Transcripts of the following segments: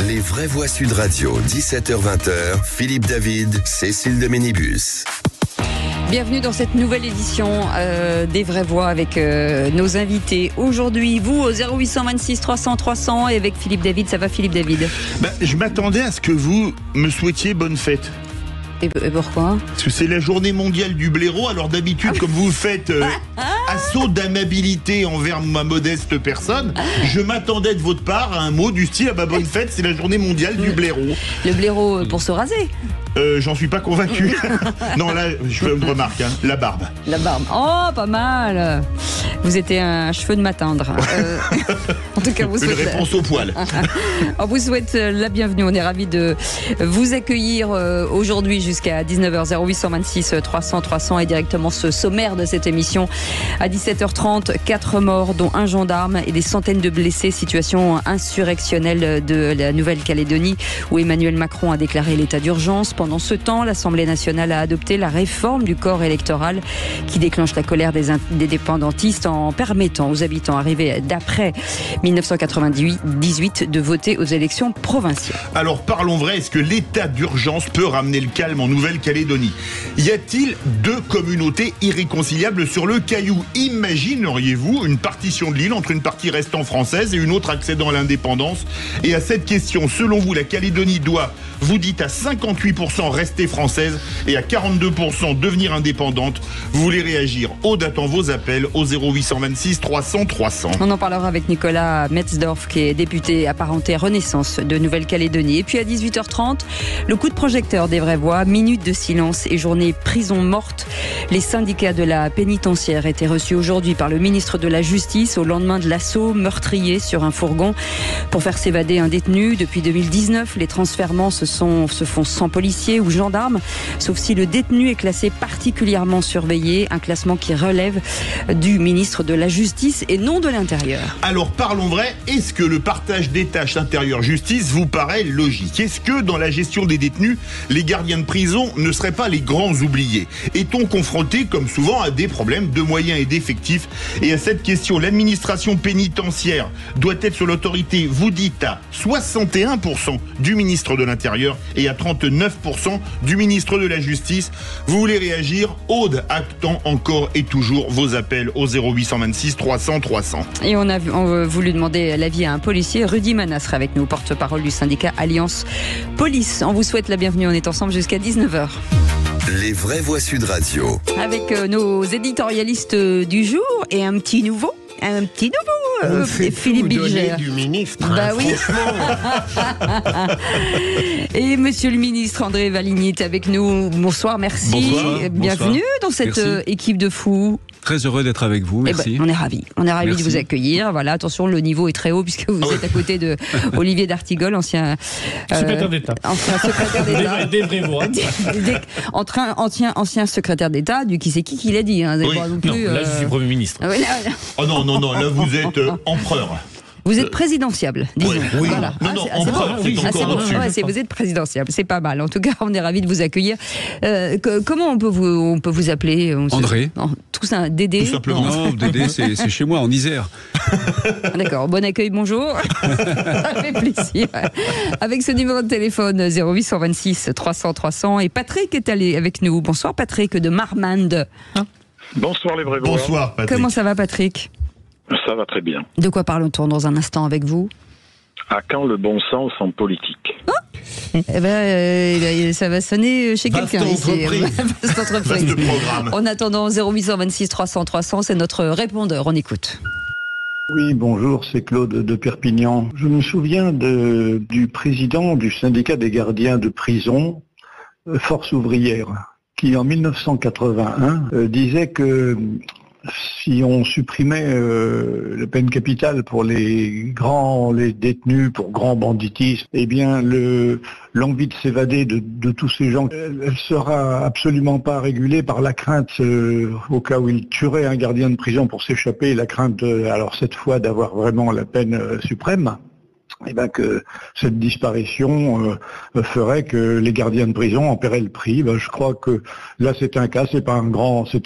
Les vraies voix Sud Radio, 17h-20h, Philippe David, Cécile de Ménibus. Bienvenue dans cette nouvelle édition des Vraies Voix avec nos invités. Aujourd'hui, vous au 0826 300 300 et avec Philippe David. Ça va Philippe David? Je m'attendais à ce que vous me souhaitiez bonne fête. Et pourquoi? Parce que c'est la journée mondiale du blaireau, alors d'habitude, comme vous faites assaut d'amabilité envers ma modeste personne, je m'attendais de votre part à un mot du style « Ah bonne fête, c'est la journée mondiale du blaireau ». Le blaireau pour se raser? J'en suis pas convaincu. Non, là, je fais une remarque, la barbe. La barbe. Oh, pas mal. Vous étiez un cheveu de m'atteindre. En tout cas, vous souhaite... Une réponse au poil. On vous souhaite la bienvenue. On est ravis de vous accueillir aujourd'hui jusqu'à 19h 0826 300 300 et directement ce sommaire de cette émission. À 17h30, 4 morts, dont un gendarme et des centaines de blessés. Situation insurrectionnelle de la Nouvelle-Calédonie où Emmanuel Macron a déclaré l'état d'urgence. Pendant ce temps, l'Assemblée nationale a adopté la réforme du corps électoral qui déclenche la colère des indépendantistes en permettant aux habitants arrivés d'après 1998 de voter aux élections provinciales. Alors parlons vrai, est-ce que l'état d'urgence peut ramener le calme en Nouvelle-Calédonie? Y a-t-il deux communautés irréconciliables sur le Caillou? Imagineriez-vous une partition de l'île entre une partie restant française et une autre accédant à l'indépendance? Et à cette question, selon vous, la Calédonie doit, vous dites à 58% rester française et à 42% devenir indépendante. Vous voulez réagir? Aude attend vos appels au 0826 300 300. On en parlera avec Nicolas Metzdorf qui est député apparenté Renaissance de Nouvelle-Calédonie. Et puis à 18h30, le coup de projecteur des Vraies Voix, minute de silence et journée prison morte. Les syndicats de la pénitentiaire étaient reçus aujourd'hui par le ministre de la Justice au lendemain de l'assaut meurtrier sur un fourgon pour faire s'évader un détenu. Depuis 2019, les transfèrements se font sans policiers ou gendarmes, sauf si le détenu est classé particulièrement surveillé, un classement qui relève du ministre de la Justice et non de l'Intérieur. Alors parlons vrai, est-ce que le partage des tâches intérieur-justice vous paraît logique? Est-ce que dans la gestion des détenus, les gardiens de prison ne seraient pas les grands oubliés? Est-on confronté, comme souvent, à des problèmes de moyens et d'effectifs? Et à cette question, l'administration pénitentiaire doit être sur l'autorité, vous dites, à 61% du ministre de l'Intérieur et à 39% du ministre de la Justice. Vous voulez réagir? Aude attend encore et toujours vos appels au 0826 300 300. Et on a voulu demander l'avis à un policier. Rudy Manas sera avec nous, porte-parole du syndicat Alliance Police. On vous souhaite la bienvenue. On est ensemble jusqu'à 19h. Les Vraies Voix Sud Radio. Avec nos éditorialistes du jour et un petit nouveau. Philippe Bilger du ministre. Bah oui. Et monsieur le ministre André Valigny est avec nous. Bonsoir, merci. Bonsoir. Bienvenue dans cette équipe de fous. Très heureux d'être avec vous, merci. On est ravis. On est ravis Merci. de vous accueillir. Voilà, attention, le niveau est très haut puisque vous êtes à côté de Olivier d'Artigol, ancien Secrétaire d'État. Ancien secrétaire d'État. Des vraies voix. Ancien secrétaire d'État du qui c'est qui l'a dit. Hein, Oui. Non, là je suis Premier ministre. Ouais, là. Oh non, là vous êtes empereur. Vous êtes présidentiable, disons. Oui. Voilà. Non, c'est empereur, bon. c'est encore C'est bon. au-dessus. Ouais, vous êtes présidentiable, c'est pas mal. En tout cas, on est ravis de vous accueillir. Comment on peut vous appeler? André. Non, tout ça, Dédé. Tout simplement. Non, Dédé, c'est chez moi, en Isère. D'accord, bon accueil, bonjour. Ça fait plaisir. Avec ce numéro de téléphone 0826 300 300 et Patrick est allé avec nous. Bonsoir Patrick de Marmande. Bonsoir les vrais voix. Bonsoir Patrick. Comment ça va Patrick? Ça va très bien. De quoi parle-t-on dans un instant avec vous? À quand le bon sens en politique? Eh ben, ça va sonner chez Vaste quelqu'un ici. entreprise. Vaste entreprise. Vaste programme. En attendant, 0826 300 300, c'est notre répondeur. On écoute. Oui, bonjour, c'est Claude de Perpignan. Je me souviens du président du syndicat des gardiens de prison, Force ouvrière, qui en 1981 disait que si on supprimait la peine capitale pour les détenus pour grand banditisme, eh bien l'envie de s'évader de tous ces gens, elle sera absolument pas régulée par la crainte au cas où il tuerait un gardien de prison pour s'échapper, la crainte alors cette fois d'avoir vraiment la peine suprême. que cette disparition ferait que les gardiens de prison en paieraient le prix. Je crois que là c'est un cas, c'était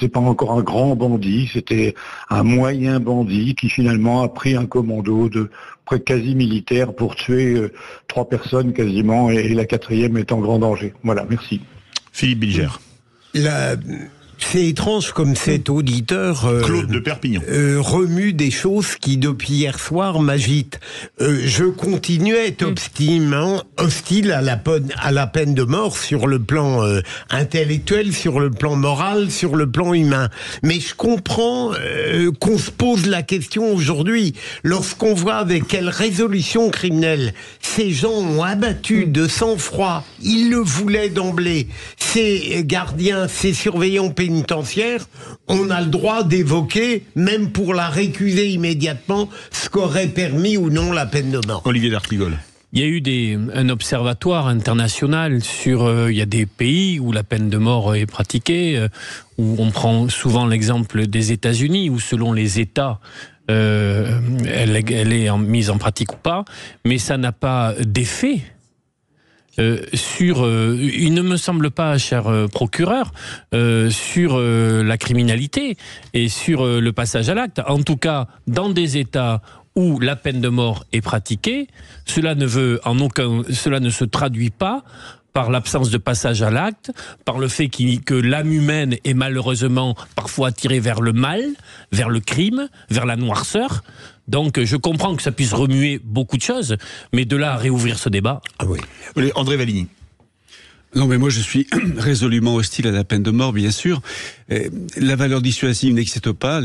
pas encore un grand bandit, c'était un moyen bandit qui finalement a pris un commando de près quasi militaire pour tuer 3 personnes quasiment, et la 4e est en grand danger. Voilà, merci. Philippe Bilger. C'est étrange comme cet auditeur Claude de Perpignan remue des choses qui depuis hier soir m'agitent. Je continue à être hostile à la peine de mort sur le plan intellectuel, sur le plan moral, sur le plan humain. Mais je comprends qu'on se pose la question aujourd'hui, lorsqu'on voit avec quelle résolution criminelle ces gens ont abattu de sang-froid, ils le voulaient d'emblée, ces gardiens, ces surveillants pénitentiaires, on a le droit d'évoquer, même pour la récuser immédiatement, ce qu'aurait permis ou non la peine de mort. Olivier d'Artigol. Il y a eu un observatoire international sur... il y a des pays où la peine de mort est pratiquée, où on prend souvent l'exemple des États-Unis, où selon les États, elle est mise en pratique ou pas, mais ça n'a pas d'effet. Il ne me semble pas, cher procureur, sur la criminalité et sur le passage à l'acte. En tout cas, dans des États où la peine de mort est pratiquée, cela ne se traduit pas par l'absence de passage à l'acte, par le fait que l'âme humaine est malheureusement parfois attirée vers le mal, vers le crime, vers la noirceur. Donc je comprends que ça puisse remuer beaucoup de choses, mais de là à réouvrir ce débat... Ah oui. André Valigny. Non, mais moi je suis résolument hostile à la peine de mort, bien sûr. La valeur dissuasive n'existe pas.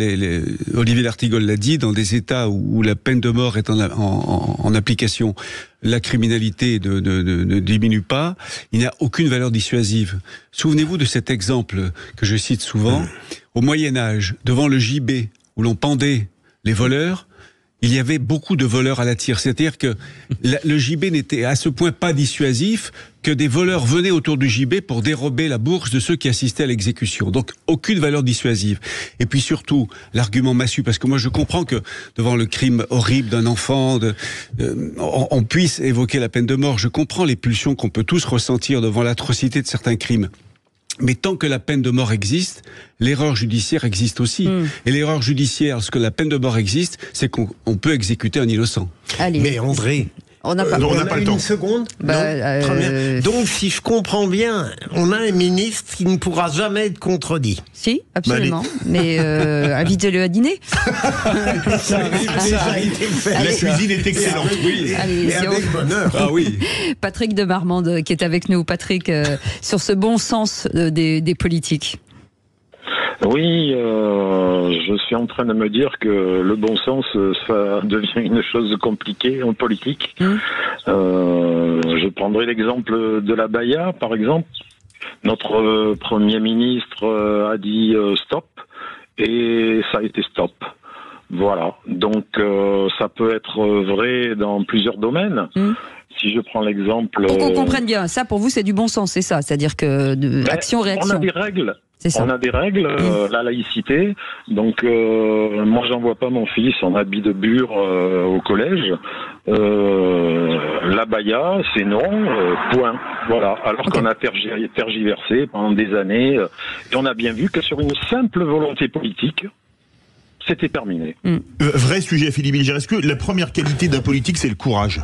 Olivier d'Artigol l'a dit, dans des États où la peine de mort est en application, la criminalité ne diminue pas. Il n'y a aucune valeur dissuasive. Souvenez-vous de cet exemple que je cite souvent. Au Moyen-Âge, devant le gibet, où l'on pendait les voleurs, il y avait beaucoup de voleurs à la tire. C'est-à-dire que le gibet n'était à ce point pas dissuasif que des voleurs venaient autour du gibet pour dérober la bourse de ceux qui assistaient à l'exécution. Donc, aucune valeur dissuasive. Et puis surtout, l'argument massu, parce que moi je comprends que devant le crime horrible d'un enfant, on puisse évoquer la peine de mort. Je comprends les pulsions qu'on peut tous ressentir devant l'atrocité de certains crimes. Mais tant que la peine de mort existe, l'erreur judiciaire existe aussi. Et l'erreur judiciaire, lorsque la peine de mort existe, c'est qu'on peut exécuter un innocent. Allez. Mais André... On n'a pas, le temps. Une seconde. Donc, si je comprends bien, on a un ministre qui ne pourra jamais être contredit. Si, absolument. Mais invitez-le à dîner. Ça a été fait. La cuisine est excellente. Oui. Allez, et avec bonheur. Ah oui. Patrick de Marmande qui est avec nous. Patrick, sur ce bon sens des politiques. Oui, je suis en train de me dire que le bon sens, ça devient une chose compliquée en politique. Je prendrai l'exemple de la Baïa, par exemple. Notre Premier ministre a dit stop, et ça a été stop. Voilà, donc ça peut être vrai dans plusieurs domaines. Si je prends l'exemple... Pour qu'on comprenne bien, ça pour vous c'est du bon sens, c'est ça? C'est-à-dire que action-réaction. On a des règles. On a des règles, la laïcité. Donc, moi, j'envoie pas mon fils en habit de bure au collège. La Baïa, c'est non, point. Voilà. Alors qu'on a tergiversé pendant des années, et on a bien vu que sur une simple volonté politique, c'était terminé. Vrai sujet, Philippe Bilger. Est-ce que la première qualité d'un politique, c'est le courage ?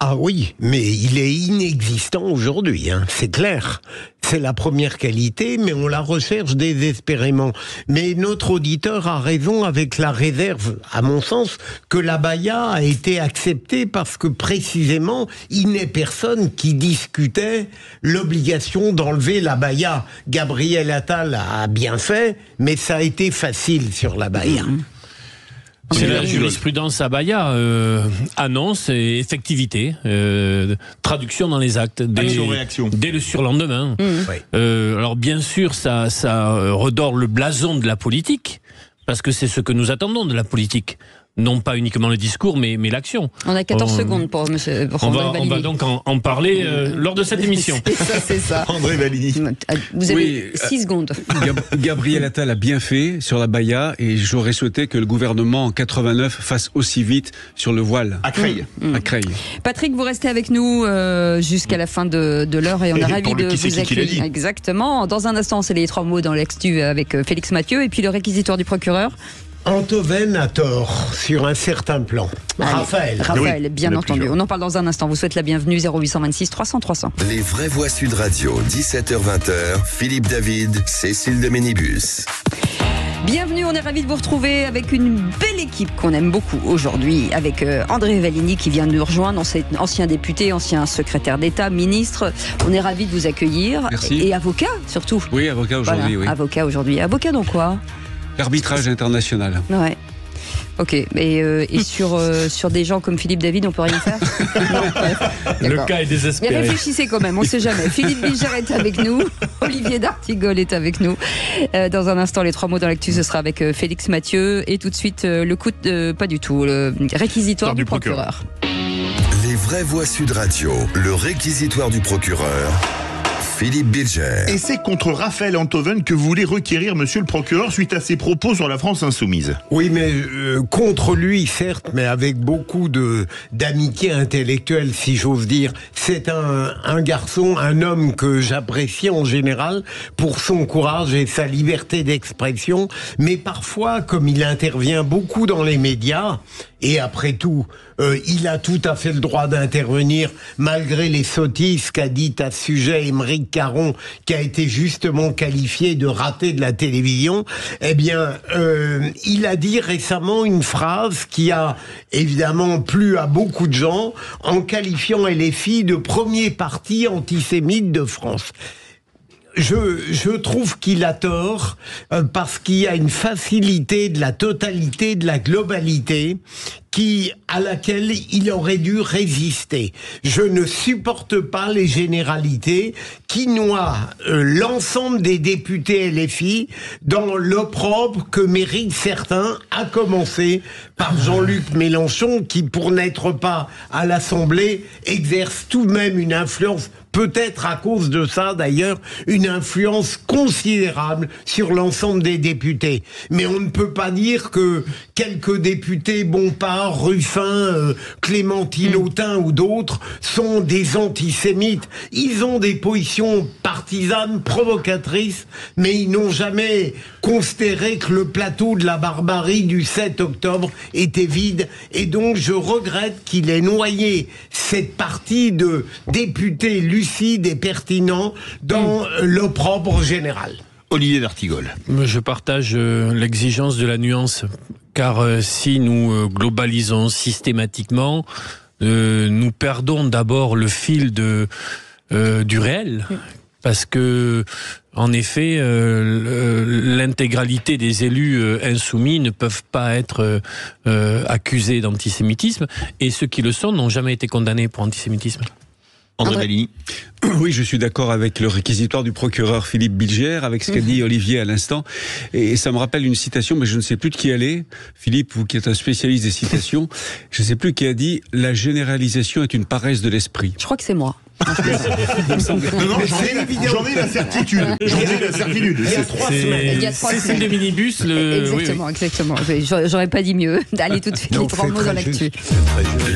Ah oui, mais il est inexistant aujourd'hui, c'est clair. C'est la première qualité, mais on la recherche désespérément. Mais notre auditeur a raison avec la réserve, à mon sens, que la Baïa a été acceptée parce que précisément, il n'est personne qui discutait l'obligation d'enlever la Baïa. Gabriel Attal a bien fait, mais ça a été facile sur la Baïa. C'est la jurisprudence Abaya, annonce et effectivité, traduction dans les actes, dès le surlendemain. Alors bien sûr, ça redore le blason de la politique, parce que c'est ce que nous attendons de la politique. non pas uniquement le discours, mais l'action. On a 14 secondes pour monsieur. On va donc en parler lors de cette émission. C'est ça. André Valigny. Vous avez 6 secondes. Gabriel Attal a bien fait sur la baya et j'aurais souhaité que le gouvernement en 89 fasse aussi vite sur le voile. À Creil. À Creil. Patrick, vous restez avec nous jusqu'à la fin de l'heure et on est ravis de vous accueillir. Exactement. Dans un instant, c'est les 3 mots dans l'actu avec Félix Mathieu et puis le réquisitoire du procureur. Antoven a tort sur un certain plan. Raphaël, oui, bien entendu. On en parle dans un instant. Vous souhaite la bienvenue 0826 300 300. Les vraies voix Sud Radio, 17h-20h, Philippe David, Cécile de Ménibus. Bienvenue, on est ravis de vous retrouver avec une belle équipe qu'on aime beaucoup aujourd'hui, avec André Valigny qui vient de nous rejoindre, ancien député, ancien secrétaire d'État, ministre. On est ravis de vous accueillir. Merci. Et avocat surtout. Oui, avocat aujourd'hui, voilà, avocat aujourd'hui. Avocat dans quoi ? L'arbitrage international. Ouais. Ok, et sur des gens comme Philippe David, on peut rien faire. Non, le cas est désespéré. Mais réfléchissez quand même, on ne sait jamais. Philippe Bilger est avec nous, Olivier d'Artigol est avec nous. Dans un instant, les 3 mots dans l'actu, ce sera avec Félix Mathieu. Et tout de suite, le coup de... pas du tout, le réquisitoire du procureur. Les vraies voix Sud Radio, le réquisitoire du procureur. Philippe Bilger. Et c'est contre Raphaël Antoven que vous voulez requérir monsieur le procureur suite à ses propos sur la France insoumise. Oui, mais contre lui, certes, mais avec beaucoup d'amitié intellectuelle, si j'ose dire. C'est un garçon, un homme que j'apprécie en général pour son courage et sa liberté d'expression. Mais parfois, comme il intervient beaucoup dans les médias, et après tout, il a tout à fait le droit d'intervenir, malgré les sottises qu'a dites à ce sujet Émeric Caron, qui a été justement qualifié de raté de la télévision. Eh bien, il a dit récemment une phrase qui a évidemment plu à beaucoup de gens, en qualifiant LFI de premier parti antisémite de France. Je trouve qu'il a tort parce qu'il y a une facilité de la totalité, de la globalité à laquelle il aurait dû résister. Je ne supporte pas les généralités qui noient l'ensemble des députés LFI dans l'opprobre que méritent certains, à commencer par Jean-Luc Mélenchon, qui, pour n'être pas à l'Assemblée, exerce tout de même une influence, peut-être à cause de ça d'ailleurs, une influence considérable sur l'ensemble des députés. Mais on ne peut pas dire que quelques députés Bompard, Ruffin, Clémentine Autain ou d'autres sont des antisémites. Ils ont des positions partisanes, provocatrices, mais ils n'ont jamais considéré que le plateau de la barbarie du 7 octobre était vide. Et donc je regrette qu'il ait noyé cette partie de députés lucides et pertinents dans l'opprobre général. Olivier d'Artigol. Je partage l'exigence de la nuance, car si nous globalisons systématiquement, nous perdons d'abord le fil du réel, parce que en effet, l'intégralité des élus insoumis ne peuvent pas être accusés d'antisémitisme, et ceux qui le sont n'ont jamais été condamnés pour antisémitisme. André Valigny. Oui, je suis d'accord avec le réquisitoire du procureur Philippe Bilger, avec ce qu'a dit Olivier à l'instant. Et ça me rappelle une citation, mais je ne sais plus de qui elle est. Philippe, vous qui êtes un spécialiste des citations, je ne sais plus qui a dit « La généralisation est une paresse de l'esprit ». Je crois que c'est moi. Non, j'en ai la certitude. Il y a 3 semaines. Il y a 3 Cécile de Ménibus. Exactement. J'aurais pas dit mieux. Allez tout de suite, les 3 mots dans l'actu.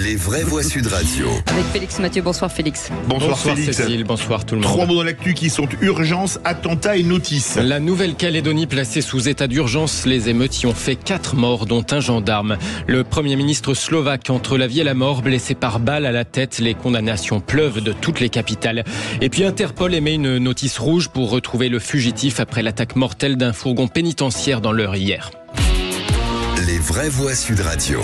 Les vraies voix Sud Radio. Avec Félix Mathieu. Bonsoir Félix. Bonsoir Félix. Cécile, bonsoir tout le monde. 3 mots dans l'actu qui sont urgence, attentat et notice. La Nouvelle-Calédonie placée sous état d'urgence, les émeutes y ont fait 4 morts, dont un gendarme. Le Premier ministre slovaque entre la vie et la mort, blessé par balle à la tête. Les condamnations pleuvent de toutes les capitales. Et puis Interpol émet une notice rouge pour retrouver le fugitif après l'attaque mortelle d'un fourgon pénitentiaire dans l'Eure hier. Les vraies voix Sud Radio.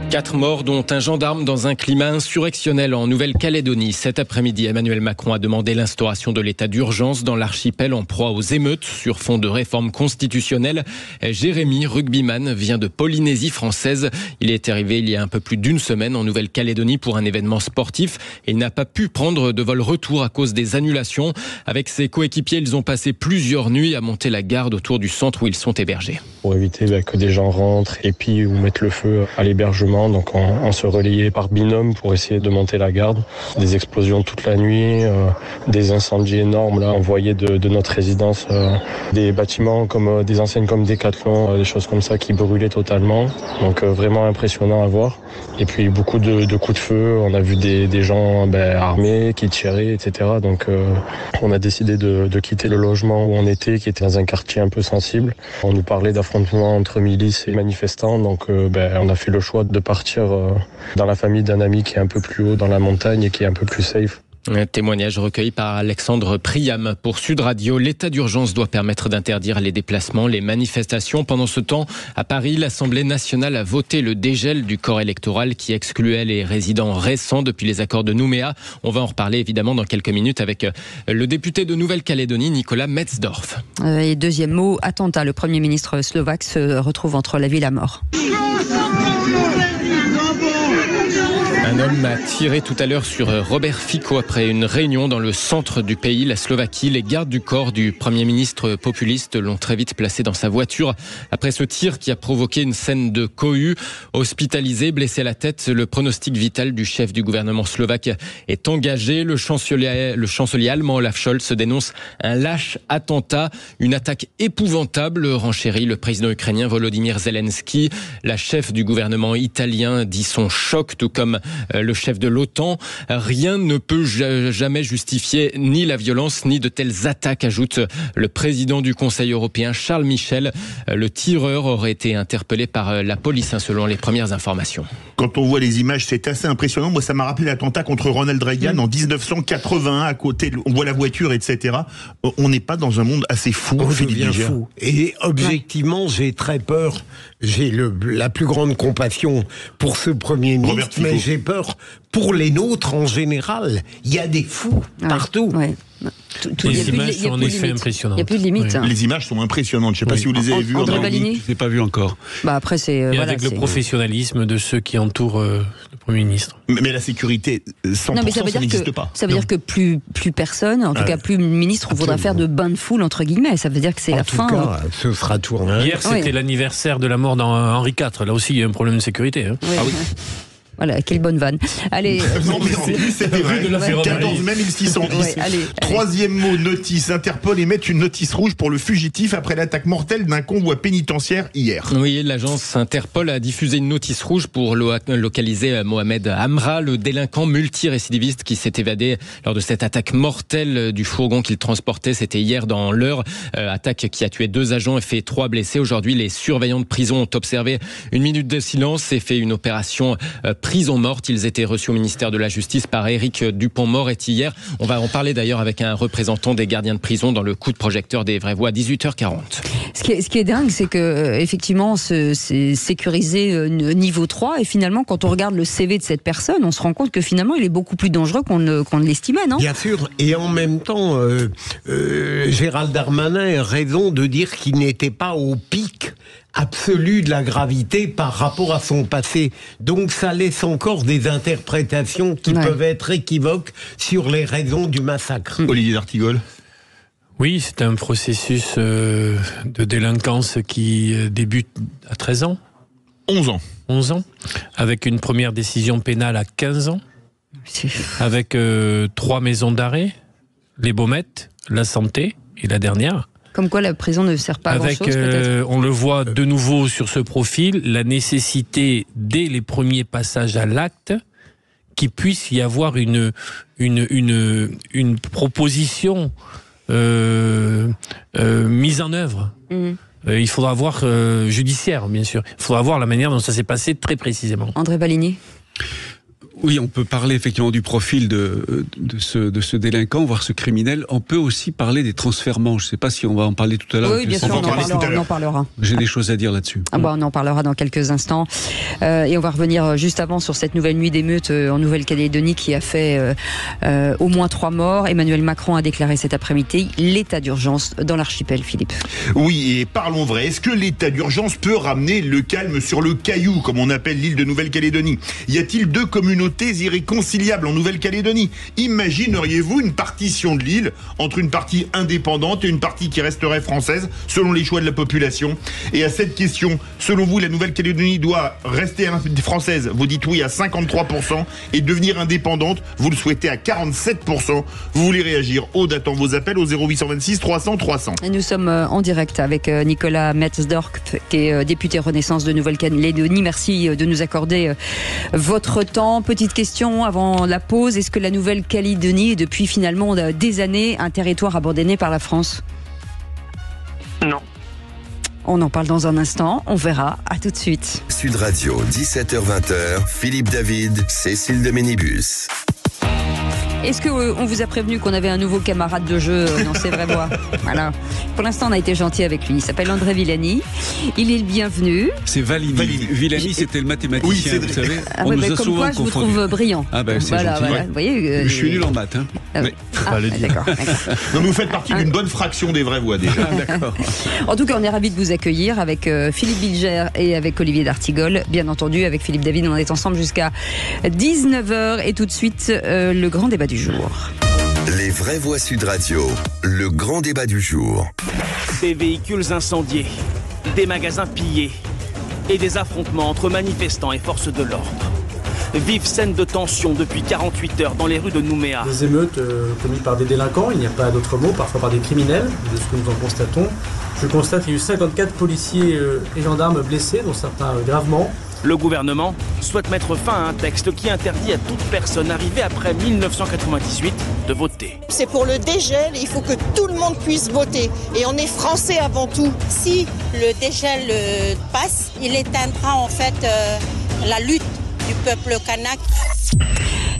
4 morts, dont un gendarme dans un climat insurrectionnel en Nouvelle-Calédonie. Cet après-midi, Emmanuel Macron a demandé l'instauration de l'état d'urgence dans l'archipel en proie aux émeutes sur fond de réforme constitutionnelle. Jérémy, rugbyman, vient de Polynésie française. Il est arrivé il y a un peu plus d'une semaine en Nouvelle-Calédonie pour un événement sportif et il n'a pas pu prendre de vol retour à cause des annulations. Avec ses coéquipiers, ils ont passé plusieurs nuits à monter la garde autour du centre où ils sont hébergés. Pour éviter que des gens rentrent et puis ou mettre le feu à l'hébergement. Donc on se relayait par binôme pour essayer de monter la garde. Des explosions toute la nuit, des incendies énormes. Là, on voyait de notre résidence des bâtiments comme des enseignes comme Decathlon, des choses comme ça qui brûlaient totalement. Donc vraiment impressionnant à voir. Et puis beaucoup de coups de feu. On a vu des gens armés qui tiraient, etc. Donc on a décidé de quitter le logement où on était, qui était dans un quartier un peu sensible. On nous parlait d'affrontements entre milices et manifestants. Donc on a fait le choix de partir dans la famille d'un ami qui est un peu plus haut dans la montagne et qui est un peu plus safe. Un témoignage recueilli par Alexandre Priam pour Sud Radio. L'état d'urgence doit permettre d'interdire les déplacements, les manifestations. Pendant ce temps, à Paris, l'Assemblée nationale a voté le dégel du corps électoral qui excluait les résidents récents depuis les accords de Nouméa. On va en reparler évidemment dans quelques minutes avec le député de Nouvelle-Calédonie, Nicolas Metzdorf. Et deuxième mot, attentat. Le Premier ministre slovaque se retrouve entre la vie et la mort. Un homme a tiré tout à l'heure sur Robert Fico après une réunion dans le centre du pays, la Slovaquie. Les gardes du corps du Premier ministre populiste l'ont très vite placé dans sa voiture. Après ce tir qui a provoqué une scène de cohue, hospitalisé, blessé à la tête, le pronostic vital du chef du gouvernement slovaque est engagé. Le chancelier allemand Olaf Scholz dénonce un lâche attentat, une attaque épouvantable, renchérit le président ukrainien Volodymyr Zelensky. La chef du gouvernement italien dit son choc, tout comme le chef de l'OTAN. Rien ne peut jamais justifier ni la violence ni de telles attaques, ajoute le président du Conseil européen Charles Michel. Le tireur aurait été interpellé par la police, selon les premières informations. Quand on voit les images, c'est assez impressionnant. Moi, ça m'a rappelé l'attentat contre Ronald Reagan en 1981. À côté, on voit la voiture, etc. On n'est pas dans un monde assez fou. On devient fou. Et objectivement, j'ai très peur. J'ai la plus grande compassion pour ce Premier ministre, mais j'ai peur pour les nôtres en général. Il y a des fous partout. Ouais. Les images sont en effet impressionnantes. Il n'y a plus de limite. Oui. Les images sont impressionnantes. Je ne sais pas si vous les avez vues. André Balini ? Je ne les ai pas vues encore. Après, c'est... avec le professionnalisme de ceux qui entourent le Premier ministre. Mais la sécurité, 100%, ça n'existe pas. Ça veut dire que plus personne, en tout cas plus ministre, voudra faire de bain de foule, entre guillemets. Ça veut dire que c'est la fin. En tout cas, ce sera tourné. Hier, c'était l'anniversaire de la mort d'Henri IV. Là aussi, il y a un problème de sécurité. Hein. Oui. Ah oui. Voilà, quelle bonne vanne. Allez. Non, mais en plus, c'était vrai. 14 mai 1610. Ouais, allez. Troisième mot, notice. Interpol émet une notice rouge pour le fugitif après l'attaque mortelle d'un convoi pénitentiaire hier. Oui, l'agence Interpol a diffusé une notice rouge pour localiser Mohamed Amra, le délinquant multirécidiviste qui s'est évadé lors de cette attaque mortelle du fourgon qu'il transportait. C'était hier dans l'Eure. Attaque qui a tué 2 agents et fait 3 blessés. Aujourd'hui, les surveillants de prison ont observé une minute de silence et fait une opération prison morte. Ils étaient reçus au ministère de la Justice par Éric Dupond-Moretti hier. On va en parler d'ailleurs avec un représentant des gardiens de prison dans le coup de projecteur des Vraies Voix à 18h40. Ce qui est dingue, c'est que effectivement, c'est sécurisé niveau 3 et finalement, quand on regarde le CV de cette personne, on se rend compte que finalement, il est beaucoup plus dangereux qu'on ne l'estimait, non ? Bien sûr. Et en même temps, Gérald Darmanin a raison de dire qu'il n'était pas au pic absolu de la gravité par rapport à son passé. Donc ça laisse encore des interprétations qui peuvent être équivoques sur les raisons du massacre. Olivier d'Artigol. Oui, c'est un processus de délinquance qui débute à 13 ans. 11 ans. 11 ans. Avec une première décision pénale à 15 ans. Avec 3 maisons d'arrêt, les Baumettes, la Santé et la dernière. Comme quoi la prison ne sert pas à grand-chose, peut-être. On le voit de nouveau sur ce profil, la nécessité, dès les premiers passages à l'acte, qu'il puisse y avoir une proposition mise en œuvre. Il faudra voir, judiciaire bien sûr, il faudra voir la manière dont ça s'est passé très précisément. André Balini. Oui, on peut parler effectivement du profil de ce délinquant, voire ce criminel. On peut aussi parler des transfèrements. Je ne sais pas si on va en parler tout à l'heure. Oui, bien sûr, on en parlera. J'ai des choses à dire là-dessus. On en parlera dans quelques instants. Et on va revenir juste avant sur cette nouvelle nuit d'émeute en Nouvelle-Calédonie qui a fait au moins 3 morts. Emmanuel Macron a déclaré cet après-midi l'état d'urgence dans l'archipel, Philippe. Oui, et parlons vrai. Est-ce que l'état d'urgence peut ramener le calme sur le caillou, comme on appelle l'île de Nouvelle-Calédonie? Y a-t-il 2 communautés irréconciliables en Nouvelle-Calédonie? Imagineriez-vous une partition de l'île entre une partie indépendante et une partie qui resterait française, selon les choix de la population? Et à cette question, selon vous, la Nouvelle-Calédonie doit rester française? Vous dites oui à 53% et devenir indépendante, vous le souhaitez à 47%. Vous voulez réagir? Aude attend vos appels au 0826 300 300. Et nous sommes en direct avec Nicolas Metzdorf, qui est député Renaissance de Nouvelle-Calédonie. Merci de nous accorder votre temps. Petite question avant la pause, est-ce que la Nouvelle-Calédonie est depuis finalement des années un territoire abandonné par la France? Non. On en parle dans un instant, on verra. À tout de suite. Sud Radio, 17h-20h, Philippe David, Cécile de Ménibus. Est-ce qu'on vous a prévenu qu'on avait un nouveau camarade de jeu dans C'est Vrai Voix? Voilà. Pour l'instant, on a été gentil avec lui. Il s'appelle André Villani. Il est le bienvenu. C'est Villani. Villani, c'était le mathématicien, vous savez. On nous a souvent quoi, je vous trouve brillant. Ah ben, c'est gentil. Voilà. Vous voyez, je suis nul en maths. Oui. D'accord. Donc vous faites partie d'une bonne fraction des vraies voix déjà. D'accord. En tout cas, on est ravis de vous accueillir avec Philippe Bilger et avec Olivier d'Artigol. Bien entendu, avec Philippe David, on est ensemble jusqu'à 19h. Et tout de suite, le grand débat du jour. Les vraies voix Sud Radio, le grand débat du jour. Des véhicules incendiés, des magasins pillés et des affrontements entre manifestants et forces de l'ordre. Vive scène de tension depuis 48 heures dans les rues de Nouméa. Des émeutes commises par des délinquants, il n'y a pas d'autre mot, parfois par des criminels, de ce que nous en constatons. Je constate qu'il y a eu 54 policiers et gendarmes blessés, dont certains gravement. Le gouvernement souhaite mettre fin à un texte qui interdit à toute personne arrivée après 1998 de voter. C'est pour le dégel, il faut que tout le monde puisse voter. Et on est français avant tout. Si le dégel passe, il éteindra en fait la lutte du peuple kanak.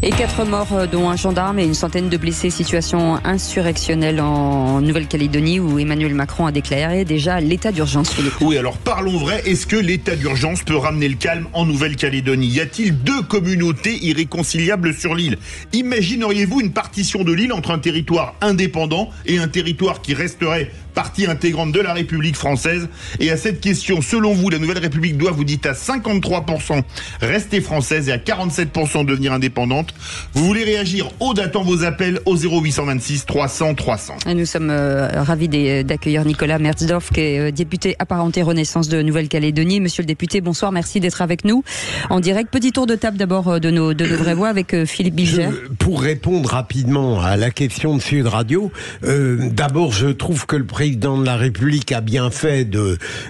Et 4 morts, dont un gendarme et une centaine de blessés. Situation insurrectionnelle en Nouvelle-Calédonie où Emmanuel Macron a déclaré déjà l'état d'urgence. Oui, alors parlons vrai. Est-ce que l'état d'urgence peut ramener le calme en Nouvelle-Calédonie? Y a-t-il 2 communautés irréconciliables sur l'île? Imagineriez-vous une partition de l'île entre un territoire indépendant et un territoire qui resterait partie intégrante de la République française? Et à cette question, selon vous, la Nouvelle République doit, vous dites à 53% rester française et à 47% devenir indépendante. Vous voulez réagir? Aude attend vos appels au 0826 300 300. Et nous sommes ravis d'accueillir Nicolas Metzdorf, qui est député apparenté Renaissance de Nouvelle-Calédonie. Monsieur le député, bonsoir, merci d'être avec nous en direct. Petit tour de table d'abord de nos vraies voix avec Philippe Bilger. Pour répondre rapidement à la question de Sud Radio, d'abord je trouve que le président de la République a bien fait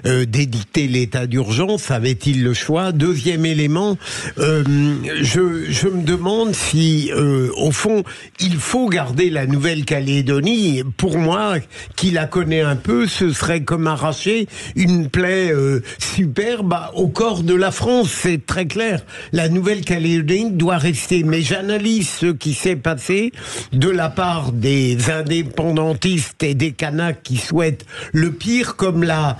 d'édicter l'état d'urgence. Avait-il le choix? Deuxième élément, je me demande si, au fond, il faut garder la Nouvelle-Calédonie. Pour moi, qui la connaît un peu, ce serait comme arracher une plaie superbe au corps de la France. C'est très clair. La Nouvelle-Calédonie doit rester. Mais j'analyse ce qui s'est passé de la part des indépendantistes et des Kanaks qui souhaitent le pire comme la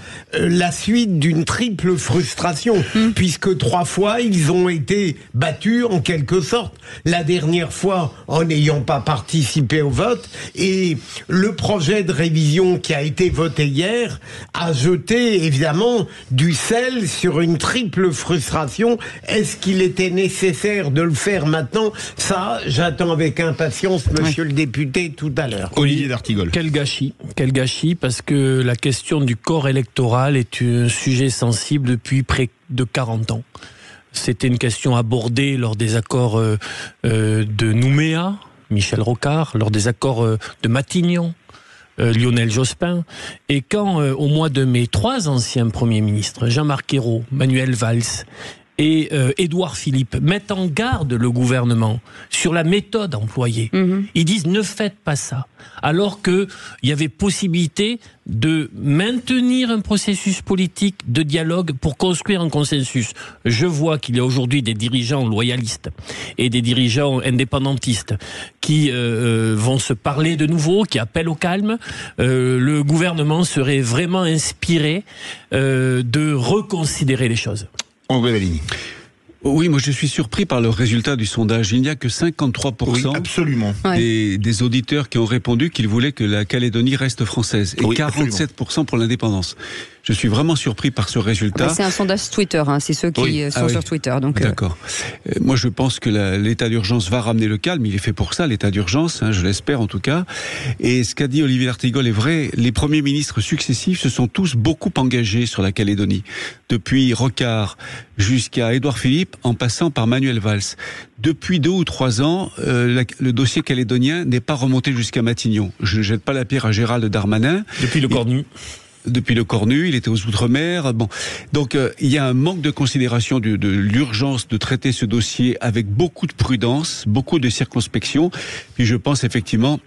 suite d'une triple frustration, puisque 3 fois, ils ont été battus en quelque sorte. La dernière fois en n'ayant pas participé au vote, et le projet de révision qui a été voté hier a jeté évidemment du sel sur une triple frustration. Est-ce qu'il était nécessaire de le faire maintenant? Ça, j'attends avec impatience monsieur le député tout à l'heure. Olivier d'Artigol. Quel gâchis, parce que la question du corps électoral est un sujet sensible depuis près de 40 ans. C'était une question abordée lors des accords de Nouméa, Michel Rocard, lors des accords de Matignon, Lionel Jospin. Et quand, au mois de mai, 3 anciens premiers ministres, Jean-Marc Ayrault, Manuel Valls et Édouard Philippe mettent en garde le gouvernement sur la méthode employée. Ils disent ne faites pas ça. Alors qu'il y avait possibilité de maintenir un processus politique de dialogue pour construire un consensus. Je vois qu'il y a aujourd'hui des dirigeants loyalistes et des dirigeants indépendantistes qui vont se parler de nouveau, qui appellent au calme. Le gouvernement serait vraiment inspiré de reconsidérer les choses. André Valigny. Oui, moi je suis surpris par le résultat du sondage. Il n'y a que 53% absolument. Des auditeurs qui ont répondu qu'ils voulaient que la Calédonie reste française et 47% pour l'indépendance. Je suis vraiment surpris par ce résultat. C'est un sondage Twitter, c'est ceux qui sont sur Twitter. Donc d'accord. Moi je pense que l'état d'urgence va ramener le calme. Il est fait pour ça, l'état d'urgence, je l'espère en tout cas. Et ce qu'a dit Olivier D'Artigol est vrai. Les premiers ministres successifs se sont tous beaucoup engagés sur la Calédonie. Depuis Rocard jusqu'à Édouard Philippe, en passant par Manuel Valls. Depuis 2 ou 3 ans, le dossier calédonien n'est pas remonté jusqu'à Matignon. Je ne jette pas la pierre à Gérald Darmanin. Depuis le Cornu. Depuis le Cornu, il était aux Outre-mer. Bon, donc il y a un manque de considération de l'urgence de traiter ce dossier avec beaucoup de prudence, beaucoup de circonspection. Puis je pense effectivement,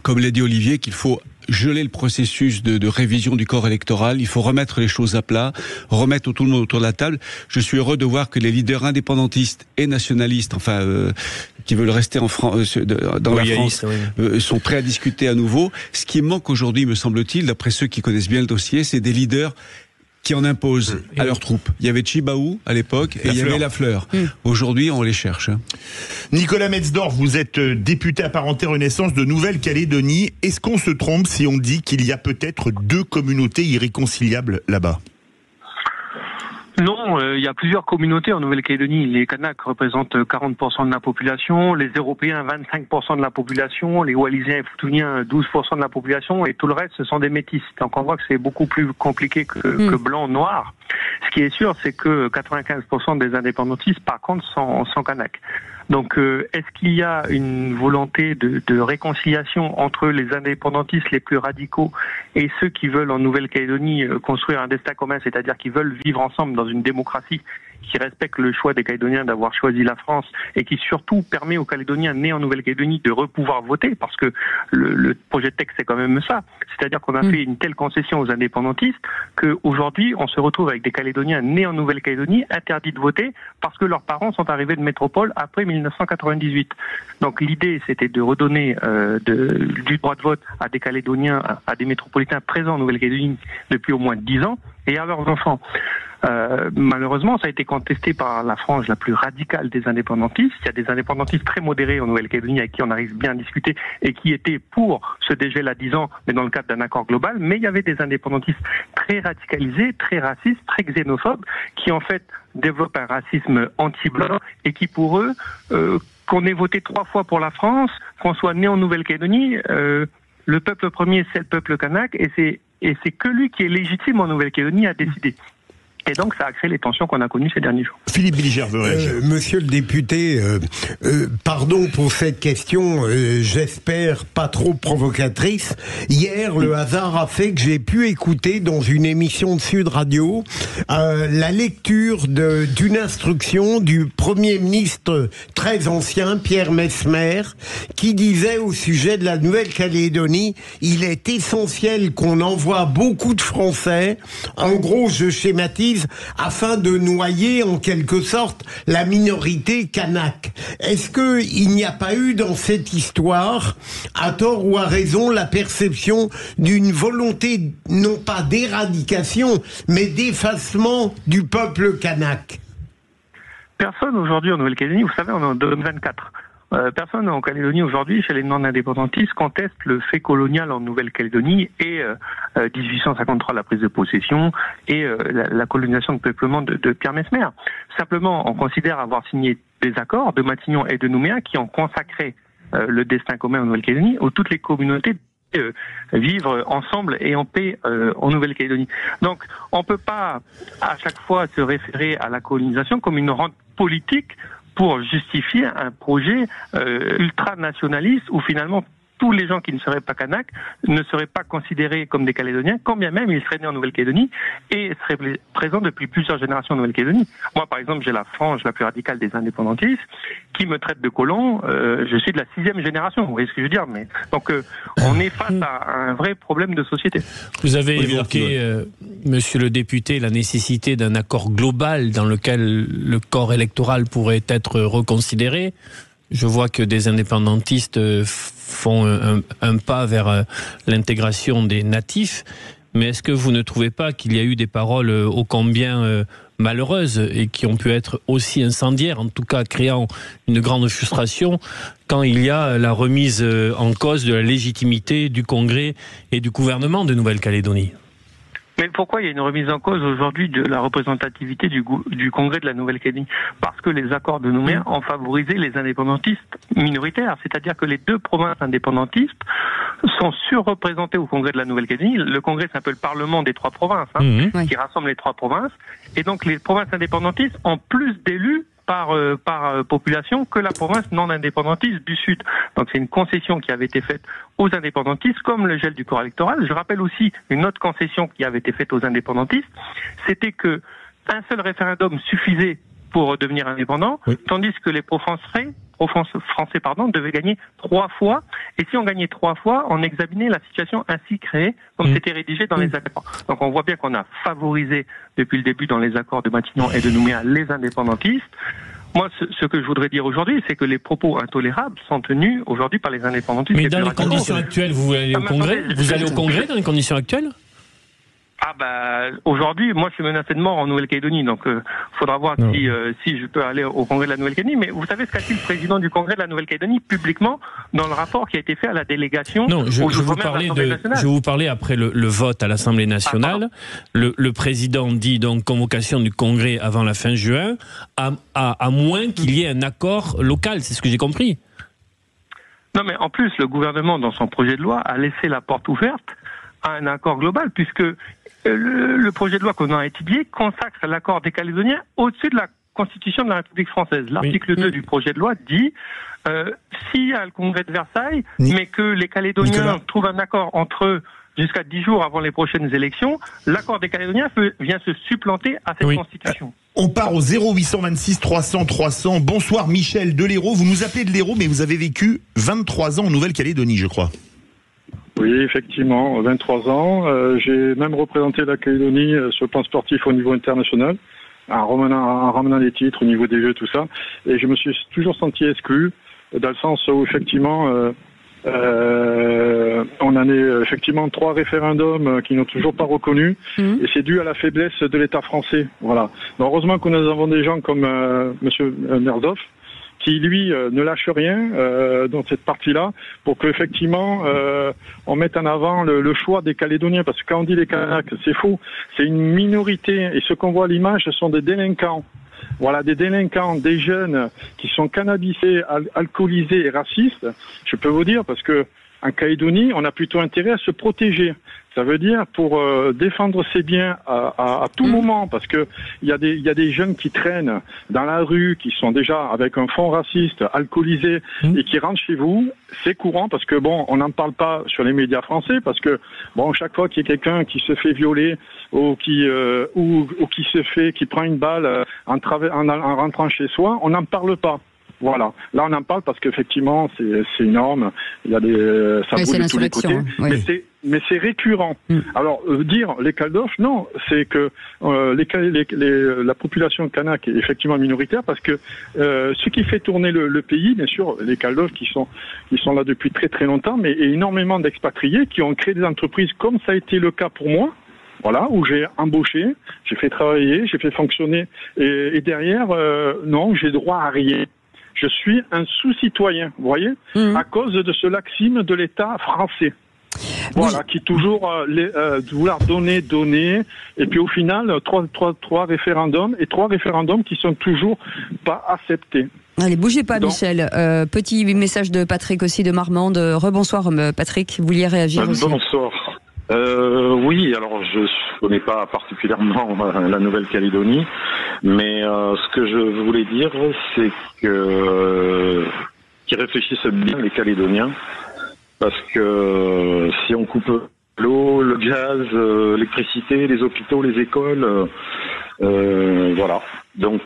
comme l'a dit Olivier, qu'il faut geler le processus de révision du corps électoral. Il faut remettre les choses à plat, remettre tout le monde autour de la table. Je suis heureux de voir que les leaders indépendantistes et nationalistes, qui veulent rester en France, dans la France, sont prêts à discuter à nouveau. Ce qui manque aujourd'hui, me semble-t-il, d'après ceux qui connaissent bien le dossier, c'est des leaders qui en imposent à leurs troupes. Il y avait Chibaou à l'époque et il y avait Lafleur. Aujourd'hui, on les cherche. Nicolas Metzdorf, vous êtes député apparenté Renaissance de Nouvelle-Calédonie. Est-ce qu'on se trompe si on dit qu'il y a peut-être 2 communautés irréconciliables là-bas ? Non, il y a plusieurs communautés en Nouvelle-Calédonie. Les Kanaks représentent 40% de la population, les Européens 25% de la population, les Wallisiens et Futuniens 12% de la population, et tout le reste ce sont des métis. Donc on voit que c'est beaucoup plus compliqué que blanc-noir. Ce qui est sûr, c'est que 95% des indépendantistes, par contre, sont Kanaks. Donc, est-ce qu'il y a une volonté de réconciliation entre les indépendantistes les plus radicaux et ceux qui veulent en Nouvelle-Calédonie construire un destin commun, c'est-à-dire qui veulent vivre ensemble dans une démocratie qui respecte le choix des Calédoniens d'avoir choisi la France et qui surtout permet aux Calédoniens nés en Nouvelle-Calédonie de pouvoir voter, parce que le projet de texte c'est quand même ça, c'est-à-dire qu'on a fait une telle concession aux indépendantistes qu'aujourd'hui on se retrouve avec des Calédoniens nés en Nouvelle-Calédonie interdits de voter parce que leurs parents sont arrivés de métropole après 1998. Donc l'idée c'était de redonner du droit de vote à des Calédoniens, à des métropolitains présents en Nouvelle-Calédonie depuis au moins 10 ans et à leurs enfants. Malheureusement, ça a été contesté par la frange la plus radicale des indépendantistes. Il y a des indépendantistes très modérés en Nouvelle-Calédonie avec qui on arrive bien à discuter et qui étaient pour ce dégel à 10 ans, mais dans le cadre d'un accord global. Mais il y avait des indépendantistes très radicalisés, très racistes, très xénophobes, qui en fait développent un racisme anti-blanc et qui pour eux, qu'on ait voté 3 fois pour la France, qu'on soit né en Nouvelle-Calédonie, le peuple premier c'est le peuple kanak et c'est que lui qui est légitime en Nouvelle-Calédonie à décider. Et donc, ça a créé les tensions qu'on a connues ces derniers jours. Philippe Bilger veut réagir. Monsieur le député, pardon pour cette question, j'espère pas trop provocatrice. Hier, le hasard a fait que j'ai pu écouter dans une émission de Sud Radio la lecture d'une instruction du Premier ministre très ancien, Pierre Messmer, qui disait au sujet de la Nouvelle-Calédonie, il est essentiel qu'on envoie beaucoup de Français. En gros, je schématise, afin de noyer en quelque sorte la minorité kanak. Est-ce qu'il n'y a pas eu dans cette histoire, à tort ou à raison, la perception d'une volonté non pas d'éradication, mais d'effacement du peuple kanak? Personne aujourd'hui en Nouvelle-Calédonie, vous savez, on est en 2024. Personne en Calédonie aujourd'hui, chez les non-indépendantistes, conteste le fait colonial en Nouvelle-Calédonie et 1853, la prise de possession et la colonisation de peuplement de Pierre Messmer. Simplement, on considère avoir signé des accords de Matignon et de Nouméa qui ont consacré le destin commun en Nouvelle-Calédonie où toutes les communautés vivre ensemble et en paix en Nouvelle-Calédonie. Donc, on peut pas à chaque fois se référer à la colonisation comme une rente politique pour justifier un projet ultra-nationaliste où finalement tous les gens qui ne seraient pas Kanaks ne seraient pas considérés comme des Calédoniens, quand bien même ils seraient nés en Nouvelle-Calédonie et seraient présents depuis plusieurs générations en Nouvelle-Calédonie. Moi, par exemple, j'ai la frange la plus radicale des indépendantistes qui me traite de colon. Je suis de la 6e génération, vous voyez ce que je veux dire. Mais donc, on est face à un vrai problème de société. Vous avez évoqué, monsieur le député, la nécessité d'un accord global dans lequel le corps électoral pourrait être reconsidéré. Je vois que des indépendantistes font un pas vers l'intégration des natifs, mais est-ce que vous ne trouvez pas qu'il y a eu des paroles ô combien malheureuses et qui ont pu être aussi incendiaires, en tout cas créant une grande frustration, quand il y a la remise en cause de la légitimité du Congrès et du gouvernement de Nouvelle-Calédonie ? Mais pourquoi il y a une remise en cause aujourd'hui de la représentativité du Congrès de la Nouvelle-Calédonie? Parce que les accords de Nouméa ont favorisé les indépendantistes minoritaires. C'est-à-dire que les 2 provinces indépendantistes sont surreprésentées au Congrès de la Nouvelle-Calédonie. Le Congrès, c'est un peu le parlement des 3 provinces, qui rassemble les 3 provinces. Et donc les provinces indépendantistes ont plus d'élus par population que la province non indépendantiste du Sud. Donc c'est une concession qui avait été faite aux indépendantistes, comme le gel du corps électoral. Je rappelle aussi une autre concession qui avait été faite aux indépendantistes, c'était que un seul référendum suffisait pour devenir indépendant, tandis que les français devaient gagner 3 fois. Et si on gagnait 3 fois, on examinait la situation ainsi créée, comme c'était rédigé dans les accords. Donc on voit bien qu'on a favorisé depuis le début dans les accords de Matignon et de Nouméa les indépendantistes. Moi, ce que je voudrais dire aujourd'hui, c'est que les propos intolérables sont tenus aujourd'hui par les indépendantistes. Mais dans les conditions actuelles, vous allez au Congrès ? Vous allez au Congrès dans les conditions actuelles ? Ah bah aujourd'hui, moi je suis menacé de mort en Nouvelle-Calédonie, donc faudra voir si je peux aller au Congrès de la Nouvelle-Calédonie. Mais vous savez ce qu'a dit le président du Congrès de la Nouvelle-Calédonie publiquement dans le rapport qui a été fait à la délégation? Non, je vous parlais après le vote à l'Assemblée nationale. Le président dit donc convocation du Congrès avant la fin juin, à moins qu'il y ait un accord local. C'est ce que j'ai compris. Non, mais en plus, le gouvernement, dans son projet de loi, a laissé la porte ouverte à un accord global, puisque le projet de loi qu'on a étudié consacre l'accord des Calédoniens au-dessus de la Constitution de la République française. L'article 2 du projet de loi dit s'il y a le Congrès de Versailles, mais que les Calédoniens trouvent un accord entre eux jusqu'à 10 jours avant les prochaines élections, l'accord des Calédoniens vient se supplanter à cette Constitution. On part au 0826 300 300. Bonsoir Michel de l'Hérault. Vous nous appelez de l'Hérault, mais vous avez vécu 23 ans en Nouvelle-Calédonie, je crois. Oui, effectivement, 23 ans. J'ai même représenté la Calédonie sur le plan sportif au niveau international, en ramenant les titres au niveau des jeux, tout ça. Et je me suis toujours senti exclu, dans le sens où effectivement, on en est effectivement 3 référendums qui n'ont toujours pas reconnu, et c'est dû à la faiblesse de l'État français. Voilà. Donc, heureusement que nous avons des gens comme Monsieur Merdov, qui lui ne lâche rien dans cette partie-là, pour qu'effectivement on mette en avant le choix des Calédoniens, parce que quand on dit les Kanaks, c'est faux, c'est une minorité, et ce qu'on voit à l'image, ce sont des délinquants. Voilà, des délinquants, des jeunes qui sont cannabisés, alcoolisés et racistes. Je peux vous dire, parce que en Calédonie, on a plutôt intérêt à se protéger. Ça veut dire pour défendre ses biens à tout moment, parce que il y a des jeunes qui traînent dans la rue, qui sont déjà avec un fond raciste, alcoolisés, et qui rentrent chez vous. C'est courant, parce que bon, on n'en parle pas sur les médias français, parce que bon, chaque fois qu'il y a quelqu'un qui se fait violer ou qui prend une balle en rentrant chez soi, on n'en parle pas. Voilà. Là, on en parle parce qu'effectivement, c'est énorme. Il y a ça bouge de tous les côtés. Oui. Mais c'est récurrent. Alors, dire les Caldoches, non, c'est que la population kanak est effectivement minoritaire, parce que ce qui fait tourner le pays, bien sûr, les Caldoches qui sont là depuis très très longtemps, mais énormément d'expatriés qui ont créé des entreprises, comme ça a été le cas pour moi. Voilà, où j'ai embauché, j'ai fait travailler, j'ai fait fonctionner, et derrière, non, j'ai droit à rien. Je suis un sous-citoyen, vous voyez, à cause de ce laxisme de l'État français. Voilà, qui toujours vouloir donner, et puis au final, trois référendums, et 3 référendums qui sont toujours pas acceptés. Allez, bougez pas, donc, Michel. Petit message de Patrick aussi de Marmande. Rebonsoir, Patrick. Vous vouliez réagir aussi? Bonsoir. Oui, alors je connais pas particulièrement la Nouvelle-Calédonie, mais ce que je voulais dire, c'est que qu'ils réfléchissent bien, les Calédoniens, parce que si on coupe l'eau, le gaz, l'électricité, les hôpitaux, les écoles, voilà. Donc,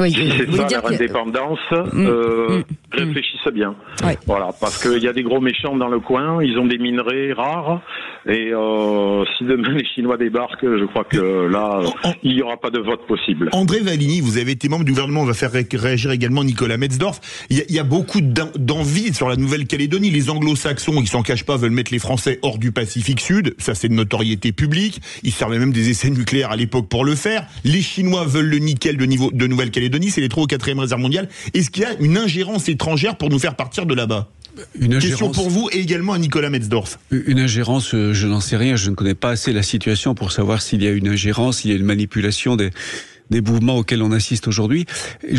oui, si c'est ça leur indépendance, réfléchissez bien. Oui. Voilà, parce qu'il y a des gros méchants dans le coin, ils ont des minerais rares, et si demain les Chinois débarquent, je crois que là, il n'y aura pas de vote possible. André Valigny, vous avez été membre du gouvernement, on va faire réagir également Nicolas Metzdorf. Il y a beaucoup d'envie sur la Nouvelle-Calédonie. Les anglo-saxons, ils s'en cachent pas, veulent mettre les Français hors du Pacifique Sud. Ça, c'est de notoriété publique. Ils servaient même des essais nucléaires à l'époque pour le faire. Les Chinois veulent le nickel de Nouvelle-Calédonie. C'est les trous au 4e réserve mondiale. Est-ce qu'il y a une ingérence étrangère pour nous faire partir de là-bas ? Question pour vous et également à Nicolas Metzdorf. Une ingérence, je n'en sais rien. Je ne connais pas assez la situation pour savoir s'il y a une ingérence, s'il y a une manipulation des mouvements auxquels on assiste aujourd'hui.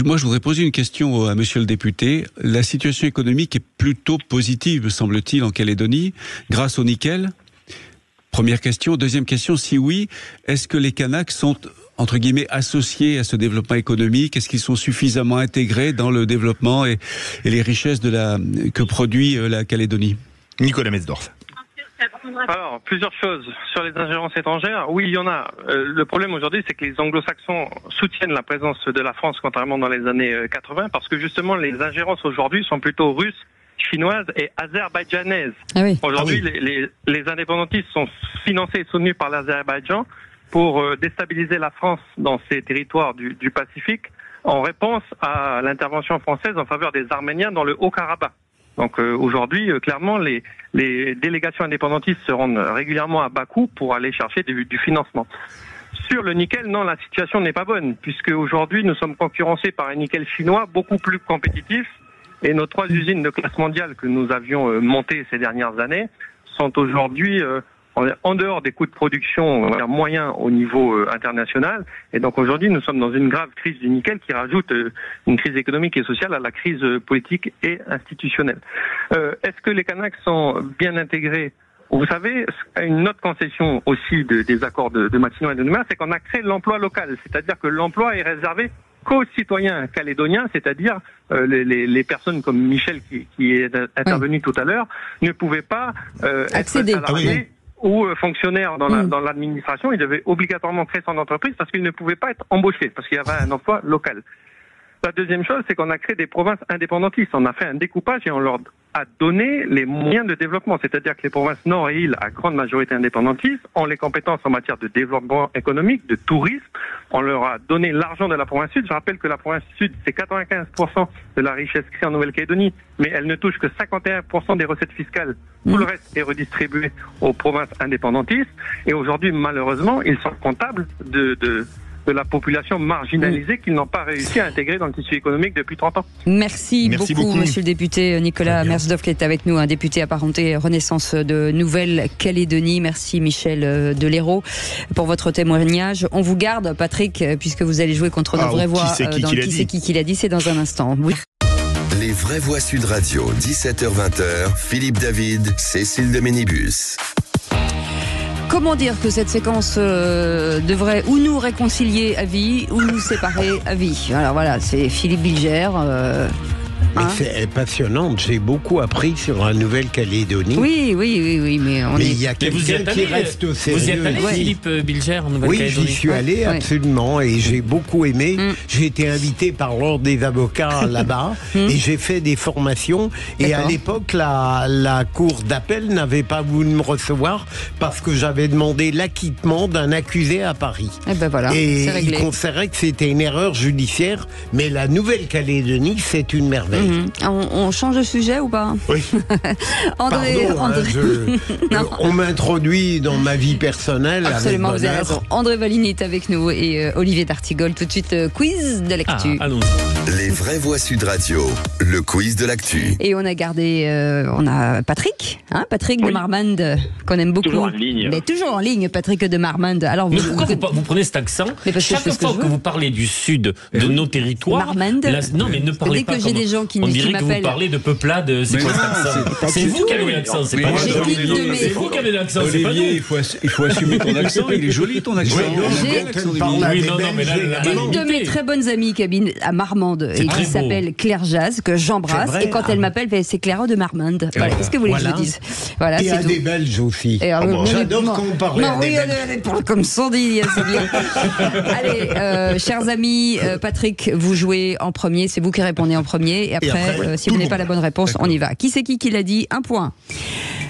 Moi, je voudrais poser une question à monsieur le député. La situation économique est plutôt positive, me semble-t-il, en Calédonie, grâce au nickel. Première question. Deuxième question, si oui, est-ce que les Kanaks sont entre guillemets, associés à ce développement économique? Est-ce qu'ils sont suffisamment intégrés dans le développement et les richesses que produit la Calédonie? Nicolas Metzdorf. Alors, plusieurs choses. Sur les ingérences étrangères, oui, il y en a. Le problème aujourd'hui, c'est que les anglo-saxons soutiennent la présence de la France, contrairement dans les années 80, parce que justement, les ingérences aujourd'hui sont plutôt russes, chinoises et azerbaïdjanaises. Ah oui. Aujourd'hui, les indépendantistes sont financés et soutenus par l'Azerbaïdjan pour déstabiliser la France dans ces territoires du Pacifique en réponse à l'intervention française en faveur des Arméniens dans le Haut-Karabakh. Donc aujourd'hui, clairement, les délégations indépendantistes se rendent régulièrement à Bakou pour aller chercher du financement. Sur le nickel, non, la situation n'est pas bonne, puisque aujourd'hui, nous sommes concurrencés par un nickel chinois beaucoup plus compétitif, et nos 3 usines de classe mondiale que nous avions montées ces dernières années sont aujourd'hui en dehors des coûts de production moyens au niveau international. Et donc aujourd'hui, nous sommes dans une grave crise du nickel qui rajoute une crise économique et sociale à la crise politique et institutionnelle. Est-ce que les Kanaks sont bien intégrés ? Vous savez, une autre concession aussi des accords de Matignon et de Nouméa, c'est qu'on a créé l'emploi local. C'est-à-dire que l'emploi est réservé qu'aux citoyens calédoniens, c'est-à-dire les personnes comme Michel qui est intervenu tout à l'heure, ne pouvaient pas être salariés ou fonctionnaire dans l'administration. Il devait obligatoirement créer son entreprise parce qu'il ne pouvait pas être embauché, parce qu'il y avait un emploi local. La deuxième chose, c'est qu'on a créé des provinces indépendantistes. On a fait un découpage et on leur a donné les moyens de développement. C'est-à-dire que les provinces Nord et Île, à grande majorité indépendantistes, ont les compétences en matière de développement économique, de tourisme. On leur a donné l'argent de la province Sud. Je rappelle que la province Sud, c'est 95% de la richesse créée en Nouvelle-Calédonie, mais elle ne touche que 51% des recettes fiscales. Tout le reste est redistribué aux provinces indépendantistes. Et aujourd'hui, malheureusement, ils sont comptables de la population marginalisée qu'ils n'ont pas réussi à intégrer dans le tissu économique depuis 30 ans. Merci beaucoup, monsieur le député Nicolas Metzdorf, qui est avec nous, un député apparenté Renaissance de Nouvelle-Calédonie. Merci Michel Deléraud pour votre témoignage. On vous garde, Patrick, puisque vous allez jouer contre nos vraies voix dans Qui c'est qui l'a dit, c'est dans un instant. Oui. Les vraies voix Sud Radio, 17h-20h, Philippe David, Cécile de Ménibus. Comment dire que cette séquence devrait ou nous réconcilier à vie ou nous séparer à vie? Alors voilà, c'est Philippe Bilger. C'est passionnant, j'ai beaucoup appris sur la Nouvelle-Calédonie. Oui, mais il y a quelqu'un qui reste au sérieux. Vous y êtes allé, Philippe Bilger, en Nouvelle-Calédonie? Oui, j'y suis allé, absolument, et j'ai beaucoup aimé. J'ai été invité par l'ordre des avocats là-bas, et j'ai fait des formations. Et à l'époque, la cour d'appel n'avait pas voulu me recevoir parce que j'avais demandé l'acquittement d'un accusé à Paris. Et ben voilà, et c'est réglé. Ils considéraient que c'était une erreur judiciaire, mais la Nouvelle-Calédonie, c'est une merveille. On change de sujet ou pas? Oui. André. On m'introduit dans ma vie personnelle. Absolument, vous avez raison. André Valigny est avec nous et Olivier d'Artigol. Tout de suite, quiz de l'actu. Les vraies voix Sud Radio, le quiz de l'actu. Et on a gardé, on a Patrick, Patrick de Marmande, qu'on aime beaucoup. Toujours en ligne. Mais toujours en ligne, Patrick de Marmande. Alors, pourquoi vous prenez cet accent? Chaque fois que vous parlez du sud de nos territoires, Marmande. non, mais ne parlez dès pas que j'ai des gens qui On dirait que vous m'appelle. parlez de peuplade. C'est quoi ça? C'est vous qui avez l'accent, c'est pas moi. C'est vous qui avez l'accent, c'est pas nous. Olivier, il faut assumer ton accent. Il est joli ton accent. Une de mes très bonnes amies qui habite à Marmande et qui s'appelle Claire Jazz, que j'embrasse. Et quand elle m'appelle, c'est Clara de Marmande. Voilà. Qu'est-ce que vous voulez que je vous dise? Voilà, et à des Belges aussi. J'adore quand on parle à des Belges. Elle parle comme Sandy, c'est bien. Allez, chers amis, Patrick, vous jouez en premier. C'est vous qui répondez en premier. Et après, si vous n'avez pas la bonne réponse, on y va. Qui c'est qui l'a dit? Un point.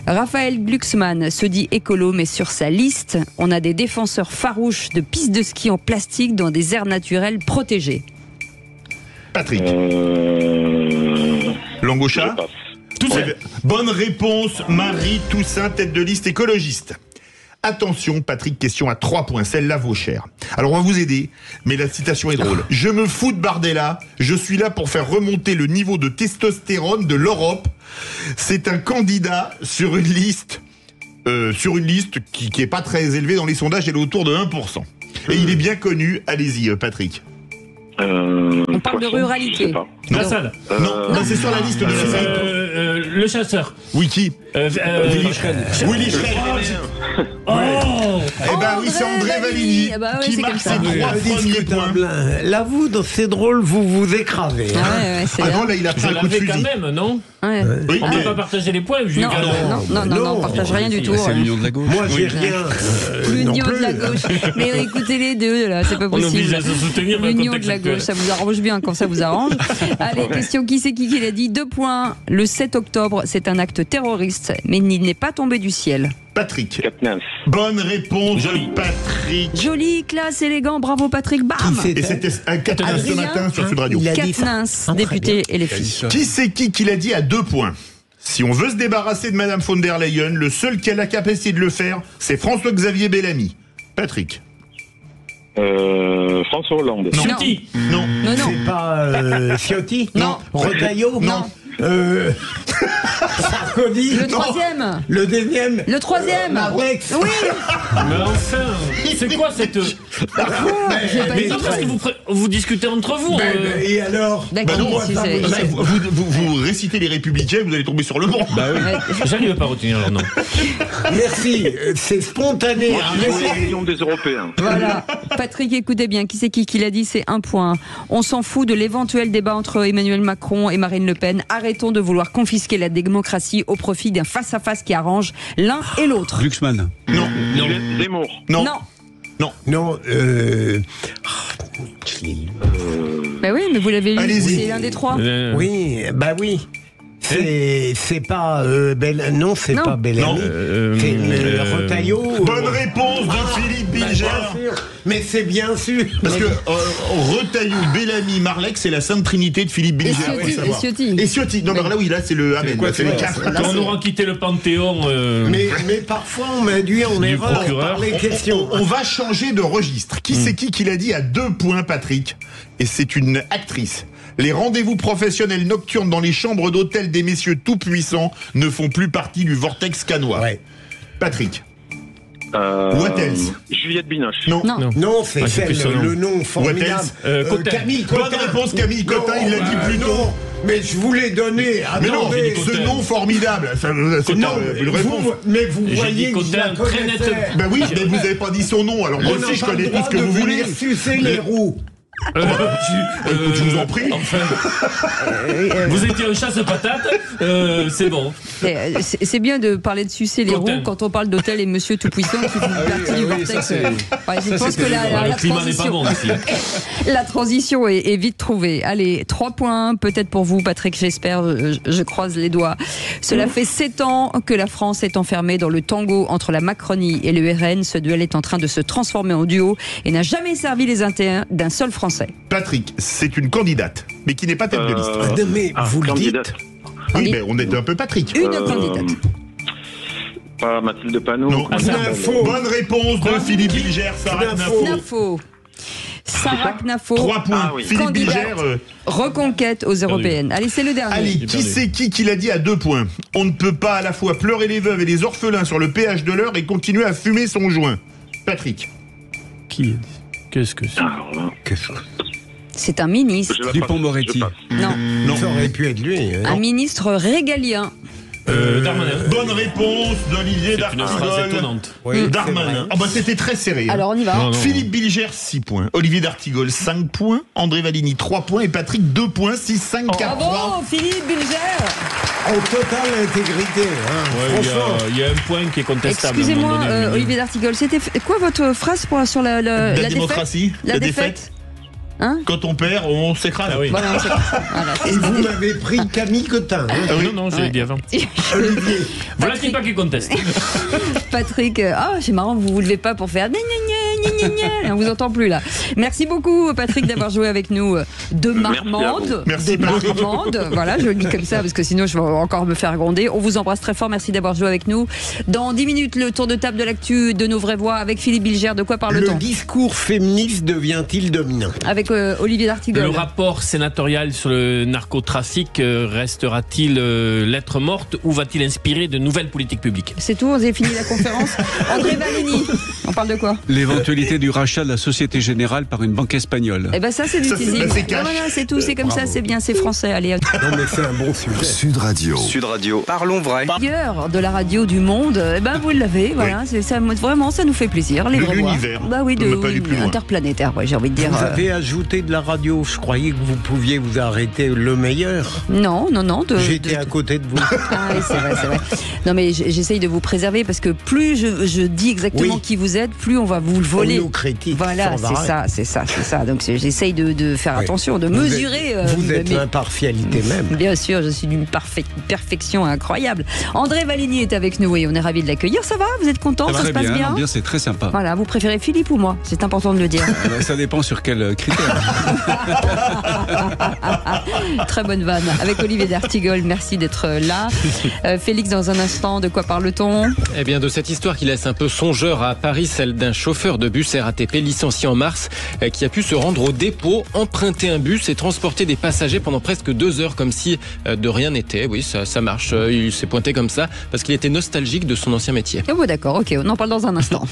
Raphaël Glucksmann se dit écolo, mais sur sa liste, on a des défenseurs farouches de pistes de ski en plastique dans des aires naturelles protégées. Patrick. Langauchat. Bonne réponse, Marie Toussaint, tête de liste écologiste. Attention, Patrick, question à 3 points, celle-là vaut cher. Alors on va vous aider, mais la citation est drôle. Je me fous de Bardella, je suis là pour faire remonter le niveau de testostérone de l'Europe. C'est un candidat sur une liste qui est pas très élevée dans les sondages, elle est autour de 1%. Et il est bien connu, allez-y Patrick. On parle de ruralité. Non, c'est sur la liste de le chasseur. Oui, qui Willy Schrell. Eh ben oui, c'est André Valigny qui marque ses 3 premiers points. Là, c'est drôle, vous écrasez. Non, là, il a pris un coup de fusil. quand même, non? Ouais. Oui, on ne peut pas partager les points. Non, on partage rien du tout. C'est l'union de la gauche. Moi, j'ai rien. L'union de la gauche. Mais écoutez les deux, là, c'est pas possible. On oblige à se soutenir. L'union de la gauche, ça vous arrange bien quand ça vous arrange. Allez, question qui c'est qui l'a dit? 2 points. Le 7 octobre, c'est un acte terroriste, mais il n'est pas tombé du ciel. Patrick. Bonne réponse, Patrick. Joli, classe, élégant, bravo Patrick, bam. Et c'était un Quatennens ce matin sur Sud Radio. Quatennens, député et les filles. Qui c'est qui l'a dit à 2 points? Si on veut se débarrasser de Madame von der Leyen, le seul qui a la capacité de le faire, c'est François-Xavier Bellamy. Patrick. François Hollande. Ciotti. Non. C'est pas Ciotti? Non. Retailleau? Non. Sarkozy. Le troisième. Le deuxième. Le troisième. Alex. Oui. Mais enfin, c'est quoi cette... Mais non, parce que vous discutez entre vous. Et alors? Vous récitez les Républicains, vous allez tomber sur le bon. Bah oui. J'arrive pas à retenir leur nom. Merci, c'est spontané. L'Union des Européens. Voilà. Patrick, écoutez bien, qui c'est qui l'a dit, c'est 1 point. On s'en fout de l'éventuel débat entre Emmanuel Macron et Marine Le Pen. Arrêtons de vouloir confisquer la démocratie au profit d'un face-à-face qui arrange l'un et l'autre. Glucksmann. Non. Zemmour. Non. Bah oui, mais vous l'avez lu, allez-y. c'est l'un des 3. Oui, bah oui. C'est pas non, c'est pas Bellamy. C'est Retailleau. Bonne réponse de Philippe Bilger. Mais c'est bien sûr. Parce que Retailleau, Bellamy, Marleix, c'est la sainte trinité de Philippe Bilger. Et Ciotti. Non, mais là, c'est le Amen. C'est les 4. Quand on aura quitté le Panthéon. Mais parfois, on m'induit en erreur par les questions. On va changer de registre. Qui c'est qui l'a dit à 2 points, Patrick? Et c'est une actrice. Les rendez-vous professionnels nocturnes dans les chambres d'hôtel des messieurs tout-puissants ne font plus partie du vortex canois. Ouais. Patrick. What else? Juliette Binoche. Non, c'est celle, le nom formidable. Camille Cotin. Bonne réponse, Camille Cotin, il l'a dit plus tôt. Mais je voulais donner. Mais non, ce nom formidable. C'est une réponse. Mais vous voyez que je la connaissais. Ben oui, mais vous n'avez pas dit son nom. Alors moi aussi, je connais tout ce que vous voulez. Sucer les roues. Je vous en prie. Enfin, vous étiez un chasse-patate, c'est bon. C'est bien de parler de sucer les roues quand on parle d'hôtel et monsieur tout-puissant qui font partie du vortex. Je pense que le climat n'est pas bon ici. La transition est vite trouvée. Allez, 3 points peut-être pour vous, Patrick, j'espère, je croise les doigts. Cela fait 7 ans que la France est enfermée dans le tango entre la Macronie et le RN. Ce duel est en train de se transformer en duo et n'a jamais servi les intérêts d'un seul Français. Patrick, c'est une candidate, mais qui n'est pas tête de liste. Mais vous le dites. Oui, mais on est un peu Patrick. Une candidate. Pas Mathilde Panot. Non. Bonne réponse de Philippe Bilger, Sarah Knafo. Sarah Knafo. 3 points. Philippe Bilger. Reconquête aux européennes. Allez, c'est le dernier. Allez, qui c'est qui l'a dit à 2 points? On ne peut pas à la fois pleurer les veuves et les orphelins sur le péage de l'heure et continuer à fumer son joint. Patrick. Qui? Qu'est-ce que c'est? C'est un ministre. Dupond-Moretti. Non. Ça aurait pu être lui. Un ministre régalien. Darmanin. Bonne réponse d'Olivier Dartigol. C'est une phrase étonnante. Oui, Darmanin. Ah bah c'était très serré. Alors on y va. Non. Philippe Bilger, 6 points. Olivier D'Artigol, 5 points. André Valigny, 3 points. Et Patrick, 2 points. 6, 5, 4, 3. Bravo, Philippe Bilger. En totale intégrité. Franchement. Il y a un point qui est contestable. Excusez-moi, à un moment donné. Olivier D'Artigol, c'était quoi votre phrase sur la démocratie, défaite? La défaite. Hein? Quand on perd, on s'écrase. Ah oui. Voilà, voilà, Et vous m'avez pris Camille Cotin. Ah oui. Non, je l'ai dit avant. Olivier. Voilà qui pas qui conteste. Patrick, c'est marrant, vous vous levez pas pour faire on vous entend plus là. Merci beaucoup Patrick d'avoir joué avec nous de Marmande. Merci de Marmande. Voilà, je le dis comme ça parce que sinon je vais encore me faire gronder. On vous embrasse très fort, merci d'avoir joué avec nous. Dans 10 minutes, le tour de table de l'actu de nos vraies voix avec Philippe Bilger. De quoi parle-t-on? Le discours féministe devient-il dominant? Avec Olivier D'Artigol. Le rapport sénatorial sur le narcotrafic restera-t-il lettre morte ou va-t-il inspirer de nouvelles politiques publiques? C'est tout, on a fini la conférence. André Valigny, on parle de quoi? L'éventualité du rachat de la Société Générale par une banque espagnole. Eh ben ça c'est du teasing. c'est cash. Voilà, c'est tout, c'est comme ça, c'est bien, c'est français. Allez. Non mais c'est un bon sujet. Sud Radio. Sud Radio. Parlons vrai. Meilleur de la radio du monde, eh ben vous l'avez, voilà, c'est ça, vraiment ça nous fait plaisir. Les De vraies voix. l'univers. Bah oui, On ne peut pas aller plus loin. interplanétaire, ouais, j'ai envie de dire. Vous avez ajouté de la radio. Je croyais que vous pouviez vous arrêter le meilleur. Non. J'étais à côté de vous. Ah oui, c'est vrai. Non mais j'essaye de vous préserver parce que plus je dis exactement qui vous êtes, plus on va vous le voler. On nous critique. Voilà, c'est ça. Donc j'essaye de faire attention, de mesurer. Vous êtes l'impartialité même. Bien sûr, je suis d'une perfection incroyable. André Valigny est avec nous et on est ravis de l'accueillir. Ça va? Vous êtes content? Ça se passe bien? L'ambiance est très sympa. Voilà, vous préférez Philippe ou moi? C'est important de le dire. Ça dépend sur quels critères. Très bonne vanne. Avec Olivier D'Artigol, merci d'être là. Félix, dans un instant, de quoi parle-t-on? Eh bien, de cette histoire qui laisse un peu songeur à Paris, celle d'un chauffeur de bus RATP licencié en mars qui a pu se rendre au dépôt, emprunter un bus et transporter des passagers pendant presque 2 heures comme si de rien n'était. Oui, ça marche. Il s'est pointé comme ça parce qu'il était nostalgique de son ancien métier. Oh, d'accord, ok, on en parle dans un instant.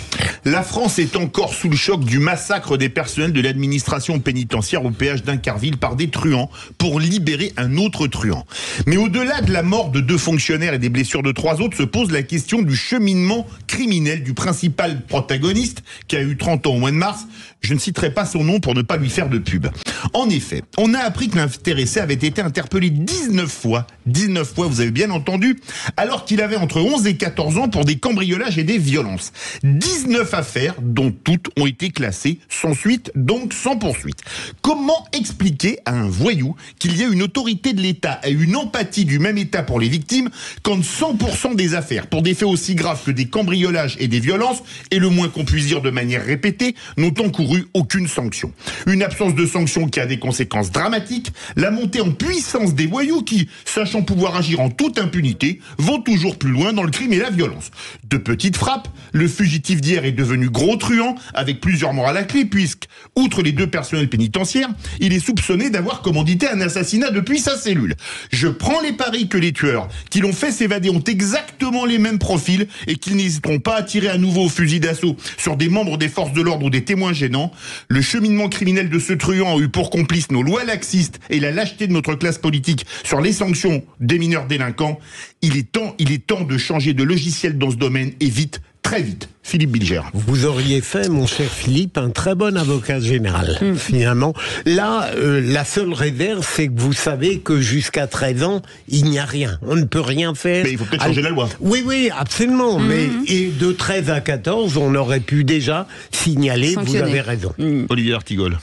La France est encore sous le choc du massacre des personnels de l'administration pénitentiaire au péage d'Incarville par des truands pour libérer un autre truand. Mais au-delà de la mort de 2 fonctionnaires et des blessures de 3 autres, se pose la question du cheminement criminel du principal protagoniste qui a eu 30 ans au mois de mars. Je ne citerai pas son nom pour ne pas lui faire de pub. En effet, on a appris que l'intéressé avait été interpellé 19 fois, vous avez bien entendu, alors qu'il avait entre 11 et 14 ans pour des cambriolages et des violences. 19 affaires, dont toutes ont été classées sans suite, donc sans poursuite. Comment expliquer à un voyou qu'il y a une autorité de l'État et une empathie du même État pour les victimes quand 100% des affaires, pour des faits aussi graves que des cambriolages et des violences, et le moins qu'on puisse dire de manière répétée, n'ont encouru aucune sanction. Une absence de sanction qui a des conséquences dramatiques, la montée en puissance des voyous qui, sachant pouvoir agir en toute impunité, vont toujours plus loin dans le crime et la violence. De petites frappes, le fugitif d'hier est devenu gros truand, avec plusieurs morts à la clé, puisque, outre les 2 personnels pénitentiaires, il est soupçonné d'avoir commandité un assassinat depuis sa cellule. Je prends les paris que les tueurs qui l'ont fait s'évader ont exactement les mêmes profils et qu'ils n'hésiteront pas à tirer à nouveau au fusil d'assaut sur des membres des forces de l'ordre ou des témoins gênants. Le cheminement criminel de ce truand a eu pour complice nos lois laxistes et la lâcheté de notre classe politique sur les sanctions des mineurs délinquants. Il est temps de changer de logiciel dans ce domaine et vite, très vite. Philippe Bilger. Vous auriez fait, mon cher Philippe, un très bon avocat général, finalement. Là, la seule réserve, c'est que vous savez que jusqu'à 13 ans, il n'y a rien. On ne peut rien faire. Mais il faut peut-être changer la loi. Oui, absolument. Mais et de 13 à 14, on aurait pu déjà signaler, sanctionner. vous avez raison. Olivier D'Artigol.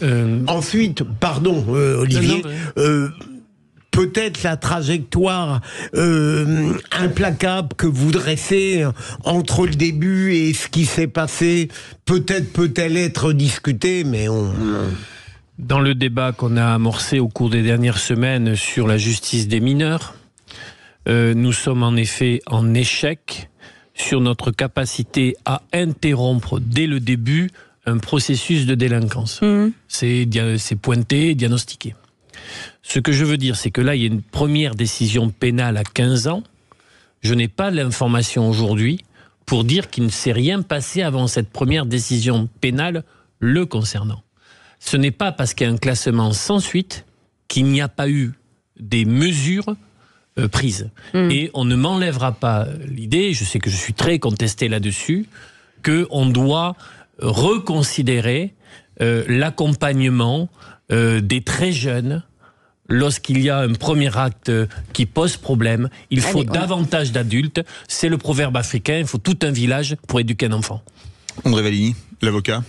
Ensuite, pardon, Olivier, peut-être la trajectoire implacable que vous dressez entre le début et ce qui s'est passé, peut-être peut-elle être discutée, mais Dans le débat qu'on a amorcé au cours des dernières semaines sur la justice des mineurs, nous sommes en effet en échec sur notre capacité à interrompre dès le début un processus de délinquance. C'est pointé, diagnostiqué. Ce que je veux dire, c'est que là, il y a une première décision pénale à 15 ans. Je n'ai pas l'information aujourd'hui pour dire qu'il ne s'est rien passé avant cette première décision pénale le concernant. ce n'est pas parce qu'il y a un classement sans suite qu'il n'y a pas eu des mesures prises. Et on ne m'enlèvera pas l'idée, je sais que je suis très contesté là-dessus, qu'on doit reconsidérer l'accompagnement des très jeunes. Lorsqu'il y a un premier acte qui pose problème, il faut davantage d'adultes. C'est le proverbe africain, il faut tout un village pour éduquer un enfant. André Valigny, l'avocat.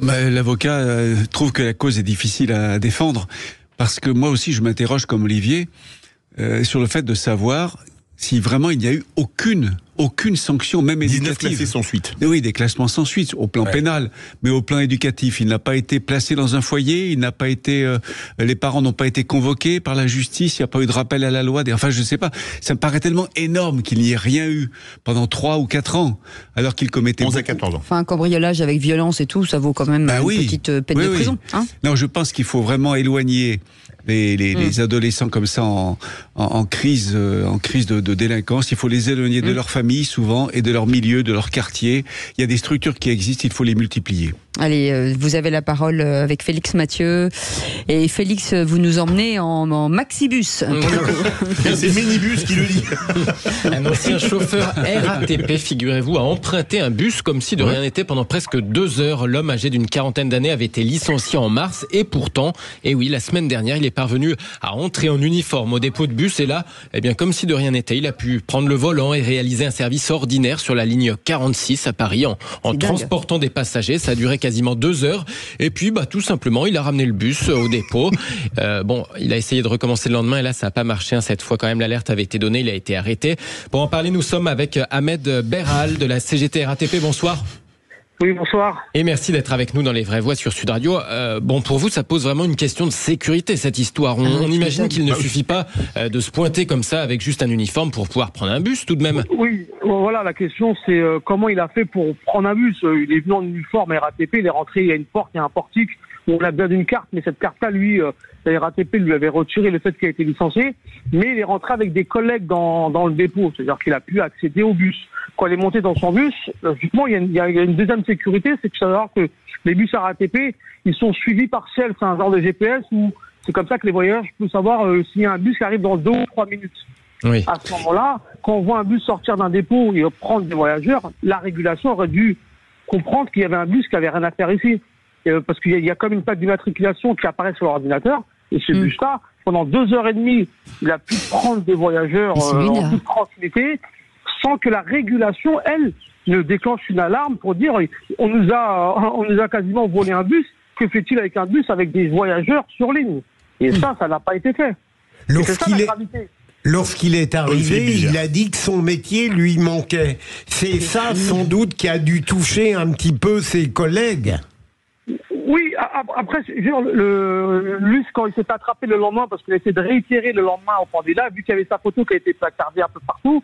L'avocat trouve que la cause est difficile à défendre, parce que moi aussi je m'interroge comme Olivier sur le fait de savoir si vraiment il n'y a eu aucune sanction, même éducative. 19 classés sans suite. Oui, des classements sans suite, au plan pénal, mais au plan éducatif. Il n'a pas été placé dans un foyer, il n'a pas été, les parents n'ont pas été convoqués par la justice, il n'y a pas eu de rappel à la loi. Enfin, je ne sais pas. Ça me paraît tellement énorme qu'il n'y ait rien eu pendant 3 ou 4 ans, alors qu'il commettait 11 à 14 ans. Enfin, un cambriolage avec violence et tout, ça vaut quand même une petite peine de prison. Hein, non, je pense qu'il faut vraiment éloigner les adolescents comme ça en crise de délinquance. Il faut les éloigner de leur famille souvent et de leur milieu, de leur quartier. Il y a des structures qui existent, il faut les multiplier. Allez, vous avez la parole avec Félix Mathieu. Et Félix, vous nous emmenez en maxibus. Et c'est Minibus qui le dit. Un ancien chauffeur RATP, figurez-vous, a emprunté un bus comme si de rien n'était pendant presque 2 heures. L'homme âgé d'une 40aine d'années avait été licencié en mars et pourtant, la semaine dernière, il est parvenu à entrer en uniforme au dépôt de bus et là, comme si de rien n'était, il a pu prendre le volant et réaliser un service ordinaire sur la ligne 46 à Paris en transportant des passagers. Ça a duré quasiment 2 heures et puis tout simplement il a ramené le bus au dépôt. Il a essayé de recommencer le lendemain et là ça n'a pas marché. Cette fois quand même l'alerte avait été donnée, il a été arrêté. Pour en parler, nous sommes avec Ahmed Berhal de la CGT RATP. Bonsoir. Oui, bonsoir. Et merci d'être avec nous dans Les Vraies Voix sur Sud Radio. Pour vous, ça pose vraiment une question de sécurité, cette histoire. On imagine qu'il ne suffit pas de se pointer comme ça avec juste un uniforme pour pouvoir prendre un bus, tout de même. Oui, voilà, la question c'est comment il a fait pour prendre un bus. Il est venu en uniforme à RATP, il est rentré, il y a une porte, il y a un portique. On a bien d'une carte, mais cette carte-là, lui, la RATP lui avait retiré le fait qu'il a été licencié, mais il est rentré avec des collègues dans le dépôt, c'est-à-dire qu'il a pu accéder au bus. Quand il est monté dans son bus, justement, il y a une deuxième sécurité, c'est que savoir que les bus RATP, ils sont suivis par ciel, c'est un genre de GPS où c'est comme ça que les voyageurs peuvent savoir s'il y a un bus qui arrive dans 2 ou 3 minutes. Oui. À ce moment-là, quand on voit un bus sortir d'un dépôt et prendre des voyageurs, la régulation aurait dû comprendre qu'il y avait un bus qui avait rien à faire ici. Parce qu'il y a comme une plaque d'immatriculation qui apparaît sur l'ordinateur, et ce bus-là, pendant 2h30, il a pu prendre des voyageurs en toute tranquillité, sans que la régulation, elle, ne déclenche une alarme pour dire on nous a quasiment volé un bus, que fait-il avec un bus avec des voyageurs sur ligne? Et ça n'a pas été fait. Lorsqu'il est arrivé, il a dit que son métier lui manquait. C'est ça, sans doute, qui a dû toucher un petit peu ses collègues. Oui, après, lui, quand il s'est attrapé le lendemain, parce qu'il a essayé de réitérer le lendemain au candidat, vu qu'il y avait sa photo qui a été placardée un peu partout,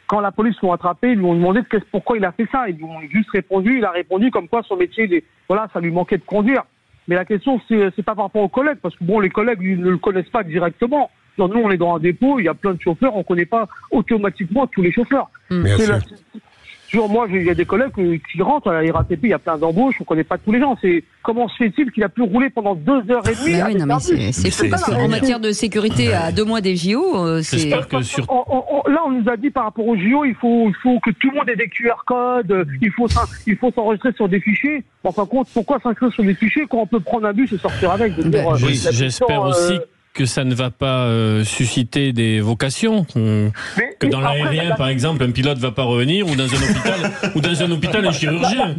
quand la police l'ont attrapé, ils lui ont demandé pourquoi il a fait ça. Ils lui ont juste répondu, il a répondu comme quoi son métier, ça lui manquait de conduire. Mais la question, c'est pas par rapport aux collègues, parce que les collègues ne le connaissent pas directement. Genre, nous, on est dans un dépôt, il y a plein de chauffeurs, on connaît pas automatiquement tous les chauffeurs. Moi, il y a des collègues qui rentrent à la RATP, il y a plein d'embauches, on ne connaît pas tous les gens. Comment se fait-il qu'il a pu rouler pendant 2h30 c'est fou, parce qu'en matière de sécurité, à 2 mois des JO, c'est... Là, on nous a dit par rapport aux JO, il faut que tout le monde ait des QR codes, il faut s'enregistrer sur des fichiers. En fin de compte, pourquoi s'inscrire sur des fichiers quand on peut prendre un bus et sortir avec? J'espère aussi que ça ne va pas susciter des vocations, que dans l'aérien, par exemple, un pilote ne va pas revenir, ou dans un hôpital, un chirurgien.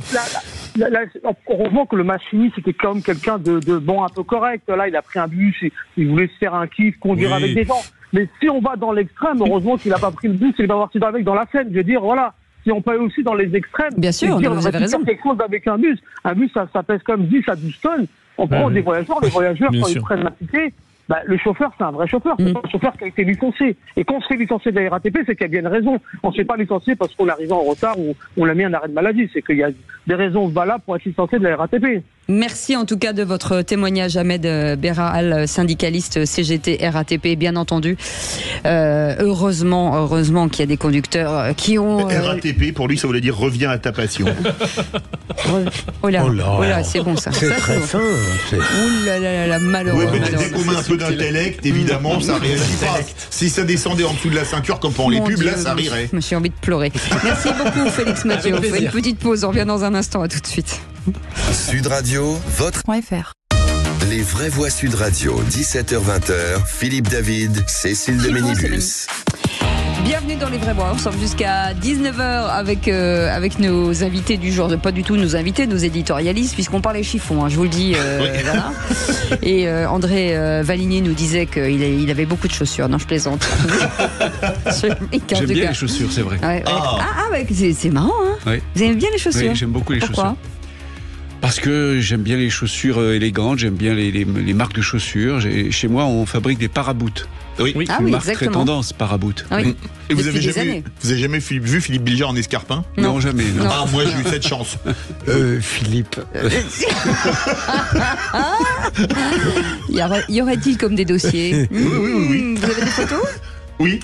Heureusement que le machiniste c'était comme quelqu'un de bon, un peu correct. Là, il a pris un bus, il voulait se faire un kiff, conduire avec des gens. Mais si on va dans l'extrême, heureusement qu'il n'a pas pris le bus, il va voir avec dans la scène. Je veux dire, voilà. Si on peut aussi dans les extrêmes, bien sûr, vous avez raison. Quelque chose avec un bus, ça pèse comme 10 à 12 tonnes. On prend des voyageurs, les voyageurs, quand ils prennent la ticket, le chauffeur, c'est un vrai chauffeur. C'est pas un chauffeur qui a été licencié. Et quand on se fait licencier de la RATP, c'est qu'il y a bien une raison. On ne se fait pas licencier parce qu'on est arrivé en retard ou on l'a mis en arrêt de maladie. C'est qu'il y a des raisons valables pour être licencié de la RATP. Merci en tout cas de votre témoignage, Ahmed Berral, syndicaliste CGT RATP, bien entendu. Heureusement qu'il y a des conducteurs qui ont... RATP, pour lui, ça voulait dire reviens à ta passion. Oh là, c'est bon ça. C'est très fin. Ouh là, malheureux. Ouais, mais dès qu'on met un peu d'intellect, évidemment, ça réagit pas. Si ça descendait en dessous de la ceinture, comme pendant les pubs, là, ça rirait. Je me suis envie de pleurer. Merci beaucoup, Félix Mathieu. On fait une petite pause, on revient dans un instant, à tout de suite. Sud Radio, votre... Les vraies voix Sud Radio, 17h-20h, Philippe David, Cécile de Ménibus. Bienvenue dans les vraies voix, on sort jusqu'à 19h avec nos invités du jour, pas du tout nos invités, nos éditorialistes, puisqu'on parlait chiffon, hein, je vous le dis. Voilà. Et André Valigny nous disait qu'il avait beaucoup de chaussures. Non, je plaisante. J'aime bien les chaussures, c'est vrai. Ouais. C'est marrant, hein. Oui. Vous aimez bien les chaussures? Oui, j'aime beaucoup les Pourquoi? chaussures. Parce que j'aime bien les chaussures élégantes, j'aime bien les marques de chaussures. Chez moi, on fabrique des paraboutes. Oui, une marque très tendance, paraboute. Ah oui. Et vous avez jamais vu Philippe Bilger en escarpin? Non, jamais. Non. Ah, moi j'ai eu cette chance. Philippe. Y aurait-il comme des dossiers? Oui. Vous avez des photos? Oui.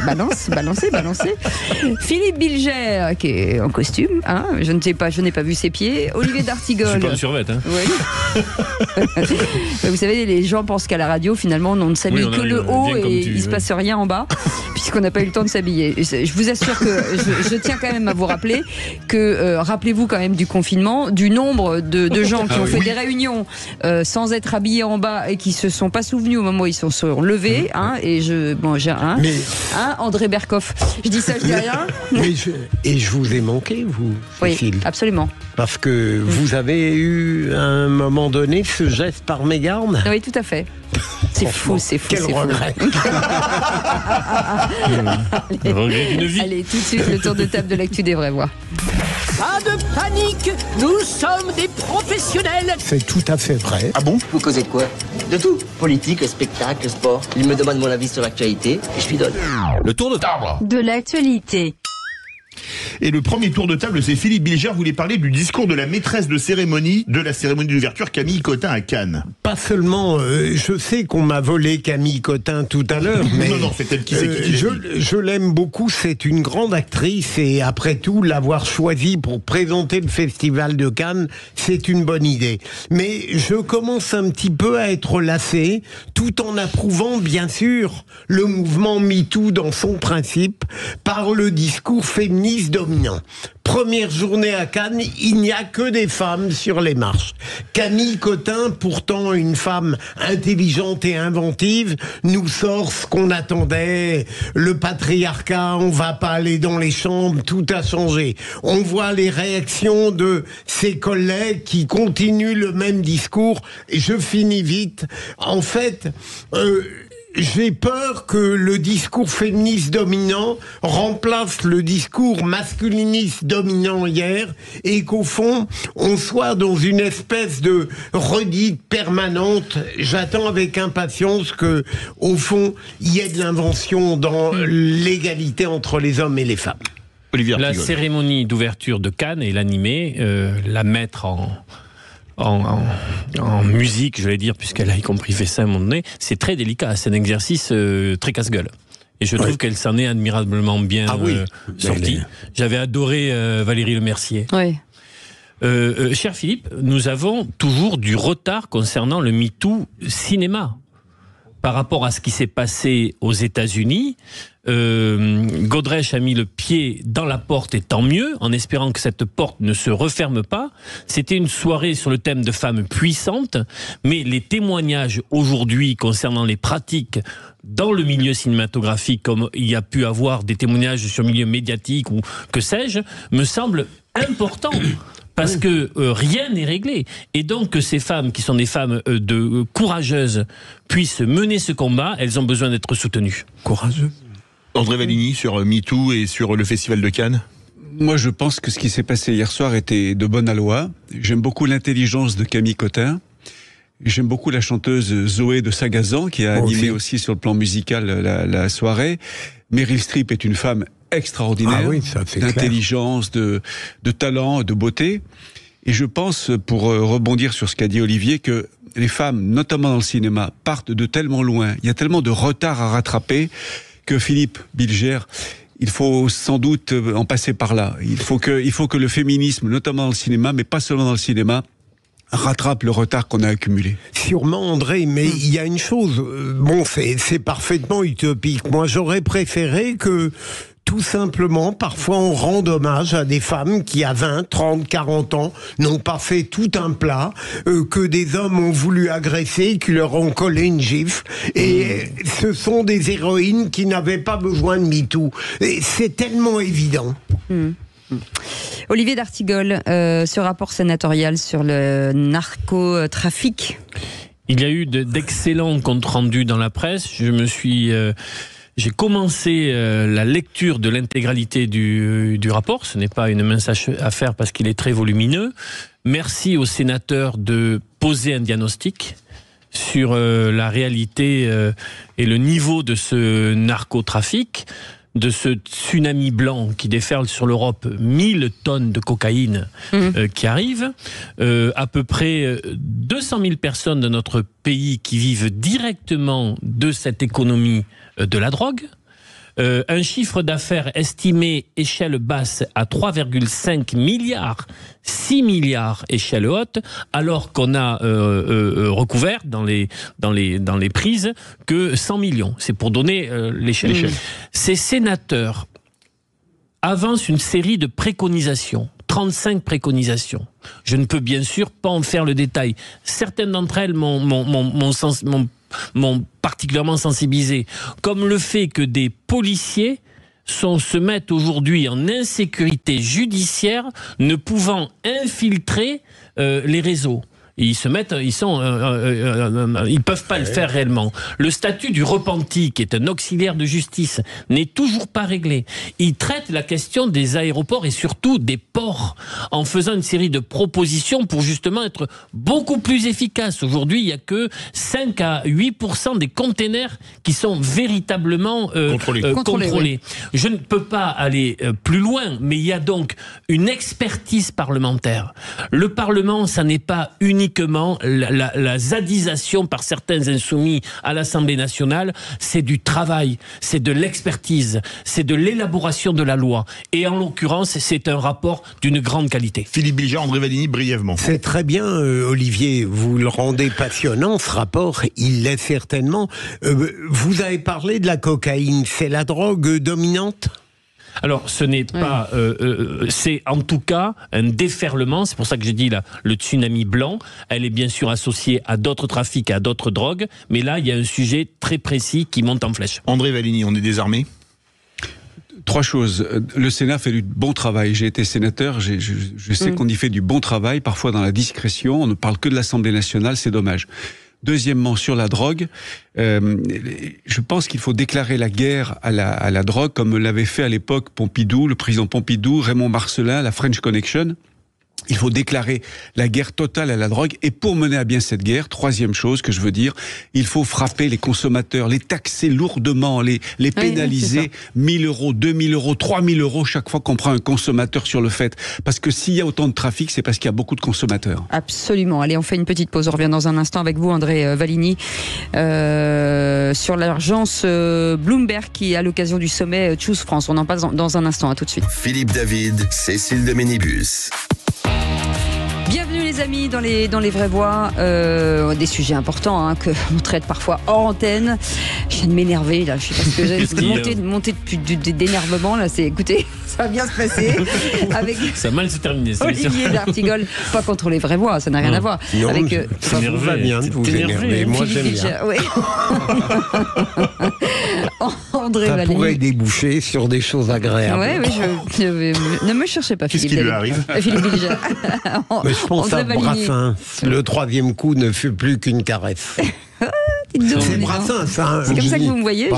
Balancez. Philippe Bilger, qui est en costume, hein, je n'ai pas vu ses pieds. Olivier d'Artigol. Je suis pas en survêt, hein. Oui. Vous savez, les gens pensent qu'à la radio, finalement, on ne s'habille que le haut et il ne se passe rien en bas, puisqu'on n'a pas eu le temps de s'habiller. Je vous assure que je tiens quand même à vous rappeler que, rappelez-vous quand même du confinement, du nombre de gens qui ont fait des réunions sans être habillés en bas et qui se sont pas souvenus au moment où ils se sont levés, hein, et André Berkoff. Je dis ça, je dis rien. Et je vous ai manqué, vous, Cécile. Oui, absolument. Parce que vous avez eu, à un moment donné, ce geste par mégarde. Oui, tout à fait. C'est fou. Quel regret. Allez, tout de suite, le tour de table de l'actu des vraies voix. Pas de panique, nous sommes des professionnels. C'est tout à fait vrai. Ah bon? Vous causez de quoi? De tout. Politique, spectacle, sport. Il me demande mon avis sur l'actualité et je lui donne. Le tour de table de l'actualité. Et le premier tour de table, c'est Philippe Bilger voulait parler du discours de la maîtresse de cérémonie de la cérémonie d'ouverture, Camille Cotin à Cannes. Pas seulement, je sais qu'on m'a volé Camille Cotin tout à l'heure, mais non, c'est elle qui s'est je l'aime beaucoup, c'est une grande actrice et après tout, l'avoir choisie pour présenter le festival de Cannes, c'est une bonne idée. Mais je commence un petit peu à être lassé, tout en approuvant bien sûr le mouvement MeToo dans son principe, par le discours féministe dominant. Première journée à Cannes, il n'y a que des femmes sur les marches. Camille Cotin, pourtant une femme intelligente et inventive, nous sort ce qu'on attendait. Le patriarcat, on va pas aller dans les chambres, tout a changé. On voit les réactions de ses collègues qui continuent le même discours. Et je finis vite. En fait, j'ai peur que le discours féministe dominant remplace le discours masculiniste dominant hier et qu'au fond, on soit dans une espèce de redite permanente. J'attends avec impatience que, au fond, il y ait de l'invention dans l'égalité entre les hommes et les femmes. Olivier La Artigol. cérémonie d'ouverture de Cannes et l'animer, la mettre en musique, je vais dire, puisqu'elle a y compris fait ça à un moment donné, c'est très délicat, c'est un exercice très casse-gueule. Et je trouve qu'elle s'en est admirablement bien sortie. J'avais adoré Valérie Lemercier. Oui. Cher Philippe, nous avons toujours du retard concernant le MeToo cinéma. Par rapport à ce qui s'est passé aux États-Unis, Godrèche a mis le pied dans la porte et tant mieux, en espérant que cette porte ne se referme pas. C'était une soirée sur le thème de femmes puissantes, mais les témoignages aujourd'hui concernant les pratiques dans le milieu cinématographique, comme il y a pu avoir des témoignages sur le milieu médiatique ou que sais-je, me semblent importants. Parce que rien n'est réglé. Et donc que ces femmes, qui sont des femmes courageuses, puissent mener ce combat, elles ont besoin d'être soutenues. Courageux. André Valigny sur MeToo et sur le Festival de Cannes. Moi, je pense que ce qui s'est passé hier soir était de bonne aloi. J'aime beaucoup l'intelligence de Camille Cotin. J'aime beaucoup la chanteuse Zoé de Sagazan, qui a animé aussi sur le plan musical la soirée. Meryl Streep est une femme extraordinaire, d'intelligence, de talent, de beauté. Et je pense, pour rebondir sur ce qu'a dit Olivier, que les femmes, notamment dans le cinéma, partent de tellement loin, il y a tellement de retard à rattraper, que Philippe Bilger, il faut sans doute en passer par là. Il faut que le féminisme, notamment dans le cinéma, mais pas seulement dans le cinéma, rattrape le retard qu'on a accumulé. Sûrement, André, mais il y a une chose, bon, c'est parfaitement utopique. Moi, j'aurais préféré que, tout simplement, parfois on rend hommage à des femmes qui, à 20, 30, 40 ans, n'ont pas fait tout un plat, que des hommes ont voulu agresser, qui leur ont collé une gifle, et ce sont des héroïnes qui n'avaient pas besoin de MeToo. Et c'est tellement évident. Olivier d'Artigol, ce rapport sénatorial sur le narcotrafic. Il y a eu d'excellents comptes rendus dans la presse. J'ai commencé la lecture de l'intégralité du rapport. Ce n'est pas une mince affaire parce qu'il est très volumineux. Merci aux sénateurs de poser un diagnostic sur la réalité et le niveau de ce narcotrafic, de ce tsunami blanc qui déferle sur l'Europe, 1000 tonnes de cocaïne qui arrivent, à peu près 200 000 personnes de notre pays qui vivent directement de cette économie de la drogue, un chiffre d'affaires estimé échelle basse à 3,5 milliards, 6 milliards échelle haute, alors qu'on a recouvert dans les prises que 100 millions. C'est pour donner l'échelle. Ces sénateurs avancent une série de préconisations. 35 préconisations. Je ne peux bien sûr pas en faire le détail. Certaines d'entre elles m'ont particulièrement sensibilisé, comme le fait que des policiers se mettent aujourd'hui en insécurité judiciaire, ne pouvant infiltrer les réseaux. Ils peuvent pas le faire réellement. Le statut du repenti, qui est un auxiliaire de justice, n'est toujours pas réglé. Il traite la question des aéroports et surtout des ports, en faisant une série de propositions pour justement être beaucoup plus efficace. Aujourd'hui, il n'y a que 5 à 8% des containers qui sont véritablement contrôlés. Oui. Je ne peux pas aller plus loin, mais il y a donc une expertise parlementaire. Le Parlement, ça n'est pas uniquement la zadisation par certains insoumis à l'Assemblée nationale, c'est du travail, c'est de l'expertise, c'est de l'élaboration de la loi. Et en l'occurrence, c'est un rapport d'une grande qualité. Philippe Bilger, André Valigny, brièvement. C'est très bien, Olivier, vous le rendez passionnant, ce rapport, il l'est certainement. Vous avez parlé de la cocaïne, c'est la drogue dominante ? Alors, ce n'est pas... c'est en tout cas un déferlement, c'est pour ça que j'ai dit là, le tsunami blanc, elle est bien sûr associée à d'autres trafics, à d'autres drogues, mais là, il y a un sujet très précis qui monte en flèche. André Valigny, on est désarmé ? 3 choses. Le Sénat fait du bon travail. J'ai été sénateur, je sais qu'on y fait du bon travail, parfois dans la discrétion, on ne parle que de l'Assemblée nationale, c'est dommage. Deuxièmement, sur la drogue, je pense qu'il faut déclarer la guerre à la drogue, comme l'avait fait à l'époque Pompidou, le président Pompidou, Raymond Marcellin, la French Connection. Il faut déclarer la guerre totale à la drogue. Et pour mener à bien cette guerre, 3e chose que je veux dire, il faut frapper les consommateurs, les taxer lourdement, les pénaliser. 1 000 €, 2 000 €, 3 000 € chaque fois qu'on prend un consommateur sur le fait. Parce que s'il y a autant de trafic, c'est parce qu'il y a beaucoup de consommateurs. Absolument. Allez, on fait une petite pause. On revient dans un instant avec vous, André Valigny, sur l'agence Bloomberg qui, à l'occasion du sommet Choose France. On en parle dans un instant. À tout de suite. Philippe David, Cécile de Ménibus. Bienvenue les amis dans les vraies voix, des sujets importants que on traite parfois hors antenne. Je viens de m'énerver là, je sais pas ce que j'ai monté d'énervement là. Écoutez, ça va bien se passer. Avec ça va mal se terminer. Olivier d'Artigol, pas contre les vraies voix, ça n'a rien à voir. Non, avec ça vous va bien de vous énerver. Moi j'aime bien. Oui. André ça Valigny. Pourrait déboucher sur des choses agréables. Oui, ne me cherchez pas, Philippe. Qu'est-ce qui lui arrive? Philippe Bilger. Mais je pense à Brassens. Le 3e coup ne fut plus qu'une caresse. C'est Brassens, ça. C'est comme ça que vous me voyez,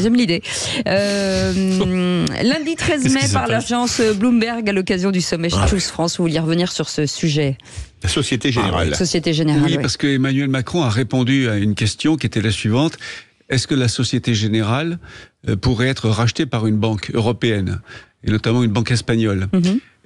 j'aime l'idée. Lundi 13 mai, par l'agence Bloomberg, à l'occasion du sommet Choose France, vous vouliez revenir sur ce sujet. La Société Générale. Société Générale. Oui, parce que Emmanuel Macron a répondu à une question qui était la suivante. Est-ce que la Société Générale pourrait être rachetée par une banque européenne, et notamment une banque espagnole?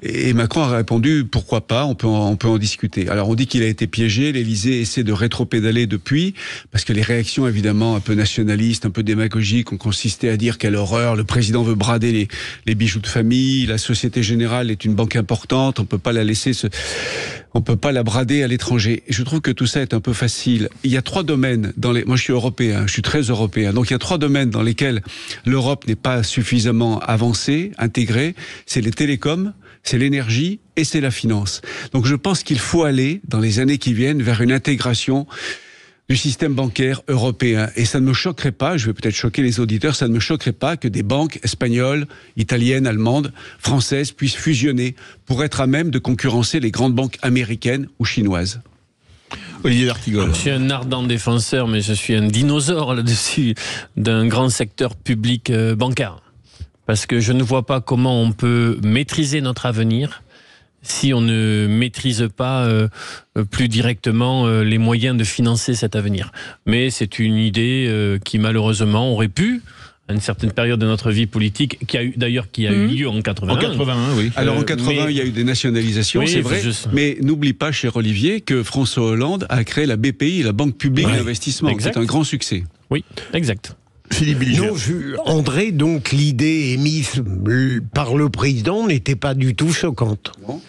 Et Macron a répondu, pourquoi pas, on peut en discuter. Alors on dit qu'il a été piégé, l'Élysée essaie de rétropédaler depuis, parce que les réactions évidemment un peu nationalistes, un peu démagogiques ont consisté à dire quelle horreur, le président veut brader les bijoux de famille, la Société Générale est une banque importante, on peut pas la brader à l'étranger. Et je trouve que tout ça est un peu facile. Il y a 3 domaines moi je suis européen, je suis très européen, donc il y a 3 domaines dans lesquels l'Europe n'est pas suffisamment avancée, intégrée, c'est les télécoms, c'est l'énergie et c'est la finance. Donc je pense qu'il faut aller, dans les années qui viennent, vers une intégration du système bancaire européen. Et ça ne me choquerait pas, je vais peut-être choquer les auditeurs, ça ne me choquerait pas que des banques espagnoles, italiennes, allemandes, françaises puissent fusionner pour être à même de concurrencer les grandes banques américaines ou chinoises. Olivier d'Artigol. Je suis un ardent défenseur, mais je suis un dinosaure là-dessus, d'un grand secteur public bancaire. Parce que je ne vois pas comment on peut maîtriser notre avenir si on ne maîtrise pas plus directement les moyens de financer cet avenir. Mais c'est une idée qui malheureusement aurait pu, à une certaine période de notre vie politique, qui a eu lieu en 81. En 81, oui. Alors en 80, il y a eu des nationalisations, oui, c'est vrai. Mais n'oublie pas, cher Olivier, que François Hollande a créé la BPI, la Banque publique d'investissement. C'est un grand succès. Oui, exact. Philippe Bilger. Non, André, donc l'idée émise par le président n'était pas du tout choquante. Non.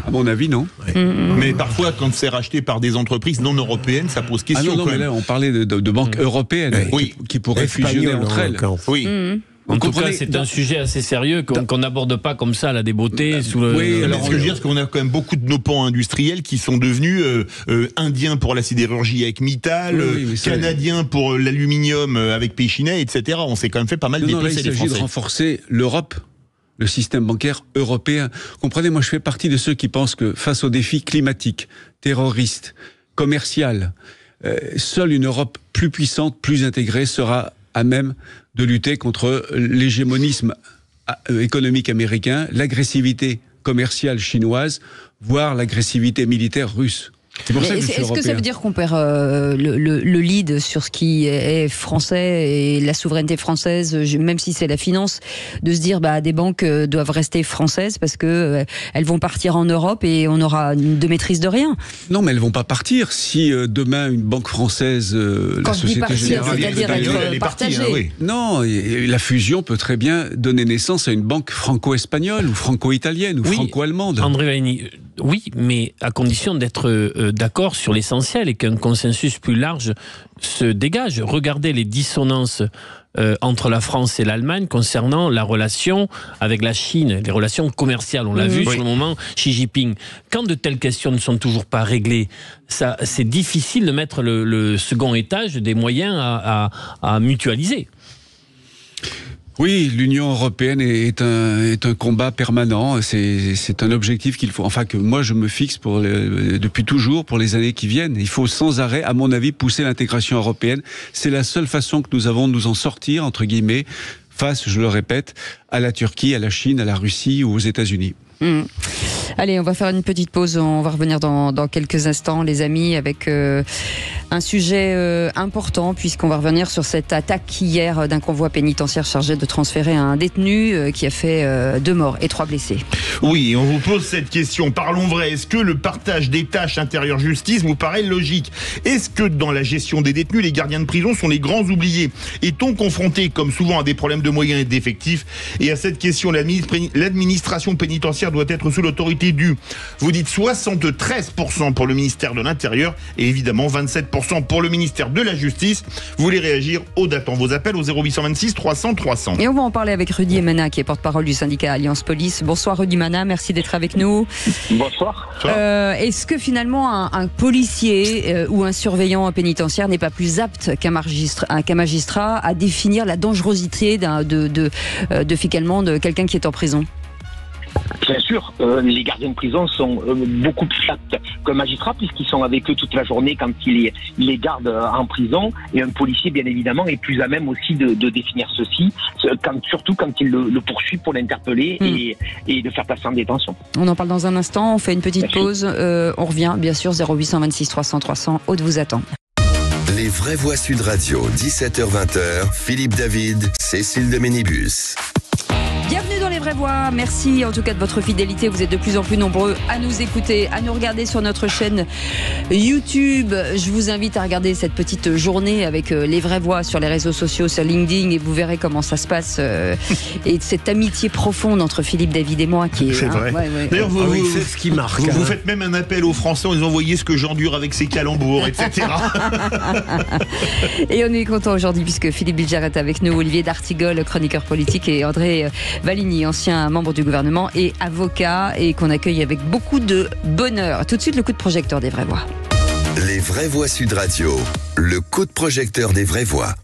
À mon avis, non. Mais parfois, quand c'est racheté par des entreprises non européennes, ça pose question. Ah non, mais là, on parlait de banques européennes qui pourraient fusionner entre elles. Oui. En tout cas, c'est un sujet assez sérieux qu'on n'aborde pas comme ça, la débeauté. Oui, alors ce que je veux dire, c'est qu'on a quand même beaucoup de nos pans industriels qui sont devenus indiens pour la sidérurgie avec Mittal, canadiens pour l'aluminium avec Péchinet, etc. On s'est quand même fait pas mal déplacer les Français. Il s'agit de renforcer l'Europe, le système bancaire européen. Comprenez, moi je fais partie de ceux qui pensent que face aux défis climatiques, terroristes, commerciaux, seule une Europe plus puissante, plus intégrée sera à même de lutter contre l'hégémonisme économique américain, l'agressivité commerciale chinoise, voire l'agressivité militaire russe. C'est pour ça que je suis européen. Est-ce que ça veut dire qu'on perd le lead sur ce qui est français et la souveraineté française, même si c'est la finance, de se dire des banques doivent rester françaises parce que elles vont partir en Europe et on aura de maîtrise de rien? Non, mais elles vont pas partir. Si demain une banque française, la Société Générale, c'est-à-dire être partagée. Non, la fusion peut très bien donner naissance à une banque franco-espagnole ou franco-italienne ou franco-allemande. André Vaini, oui, mais à condition d'être d'accord sur l'essentiel et qu'un consensus plus large se dégage. Regardez les dissonances entre la France et l'Allemagne concernant la relation avec la Chine, les relations commerciales. On l'a vu sur le moment, Xi Jinping. Quand de telles questions ne sont toujours pas réglées, c'est difficile de mettre le second étage des moyens à mutualiser. Oui, l'Union européenne est un combat permanent. C'est un objectif qu'il faut, que moi je me fixe depuis toujours pour les années qui viennent. Il faut sans arrêt, à mon avis, pousser l'intégration européenne. C'est la seule façon que nous avons de nous en sortir, entre guillemets, face, je le répète, à la Turquie, à la Chine, à la Russie ou aux États-Unis. Allez, on va faire une petite pause. On va revenir dans quelques instants, les amis, avec un sujet important, puisqu'on va revenir sur cette attaque hier d'un convoi pénitentiaire chargé de transférer un détenu qui a fait 2 morts et 3 blessés. Oui, on vous pose cette question. Parlons vrai. Est-ce que le partage des tâches intérieur-justice vous paraît logique? Est-ce que dans la gestion des détenus, les gardiens de prison sont les grands oubliés? Est-on confronté, comme souvent, à des problèmes de moyens et d'effectifs? Et à cette question, l'administration pénitentiaire doit être sous l'autorité du... Vous dites 73% pour le ministère de l'Intérieur et évidemment 27% pour le ministère de la Justice. Vous voulez réagir? Aude attend vos appels au 0826 300 300. Et on va en parler avec Rudy Emana, qui est porte-parole du syndicat Alliance Police. Bonsoir Rudy Emana, merci d'être avec nous. Bonsoir. Est-ce que finalement un policier ou un surveillant pénitentiaire n'est pas plus apte qu'un magistrat à définir la dangerosité finalement de quelqu'un qui est en prison? Bien sûr, les gardiens de prison sont beaucoup plus aptes qu'un magistrat puisqu'ils sont avec eux toute la journée quand ils les gardent en prison, et un policier bien évidemment est plus à même aussi de définir ceci, surtout quand il le poursuit pour l'interpeller et de faire passer en détention. On en parle dans un instant, on fait une petite pause, on revient bien sûr 0826 300 300, Aude vous attend. Les vraies voix Sud Radio, 17h-20h, Philippe David, Cécile de Ménibus. Bienvenue dans les vraies voix. Merci en tout cas de votre fidélité. Vous êtes de plus en plus nombreux à nous écouter, à nous regarder sur notre chaîne YouTube. Je vous invite à regarder cette petite journée avec les vraies voix sur les réseaux sociaux, sur LinkedIn, et vous verrez comment ça se passe. Et cette amitié profonde entre Philippe David et moi qui est... C'est vrai. D'ailleurs, c'est ce qui marque. Vous faites même un appel aux Français en disant voyez ce que j'endure avec ses calembours, etc. Et on est content aujourd'hui puisque Philippe Bilger est avec nous, Olivier d'Artigol, chroniqueur politique, et André Valigny, ancien membre du gouvernement et avocat, et qu'on accueille avec beaucoup de bonheur. Tout de suite, le coup de projecteur des vraies voix. Les vraies voix Sud Radio, le coup de projecteur des vraies voix.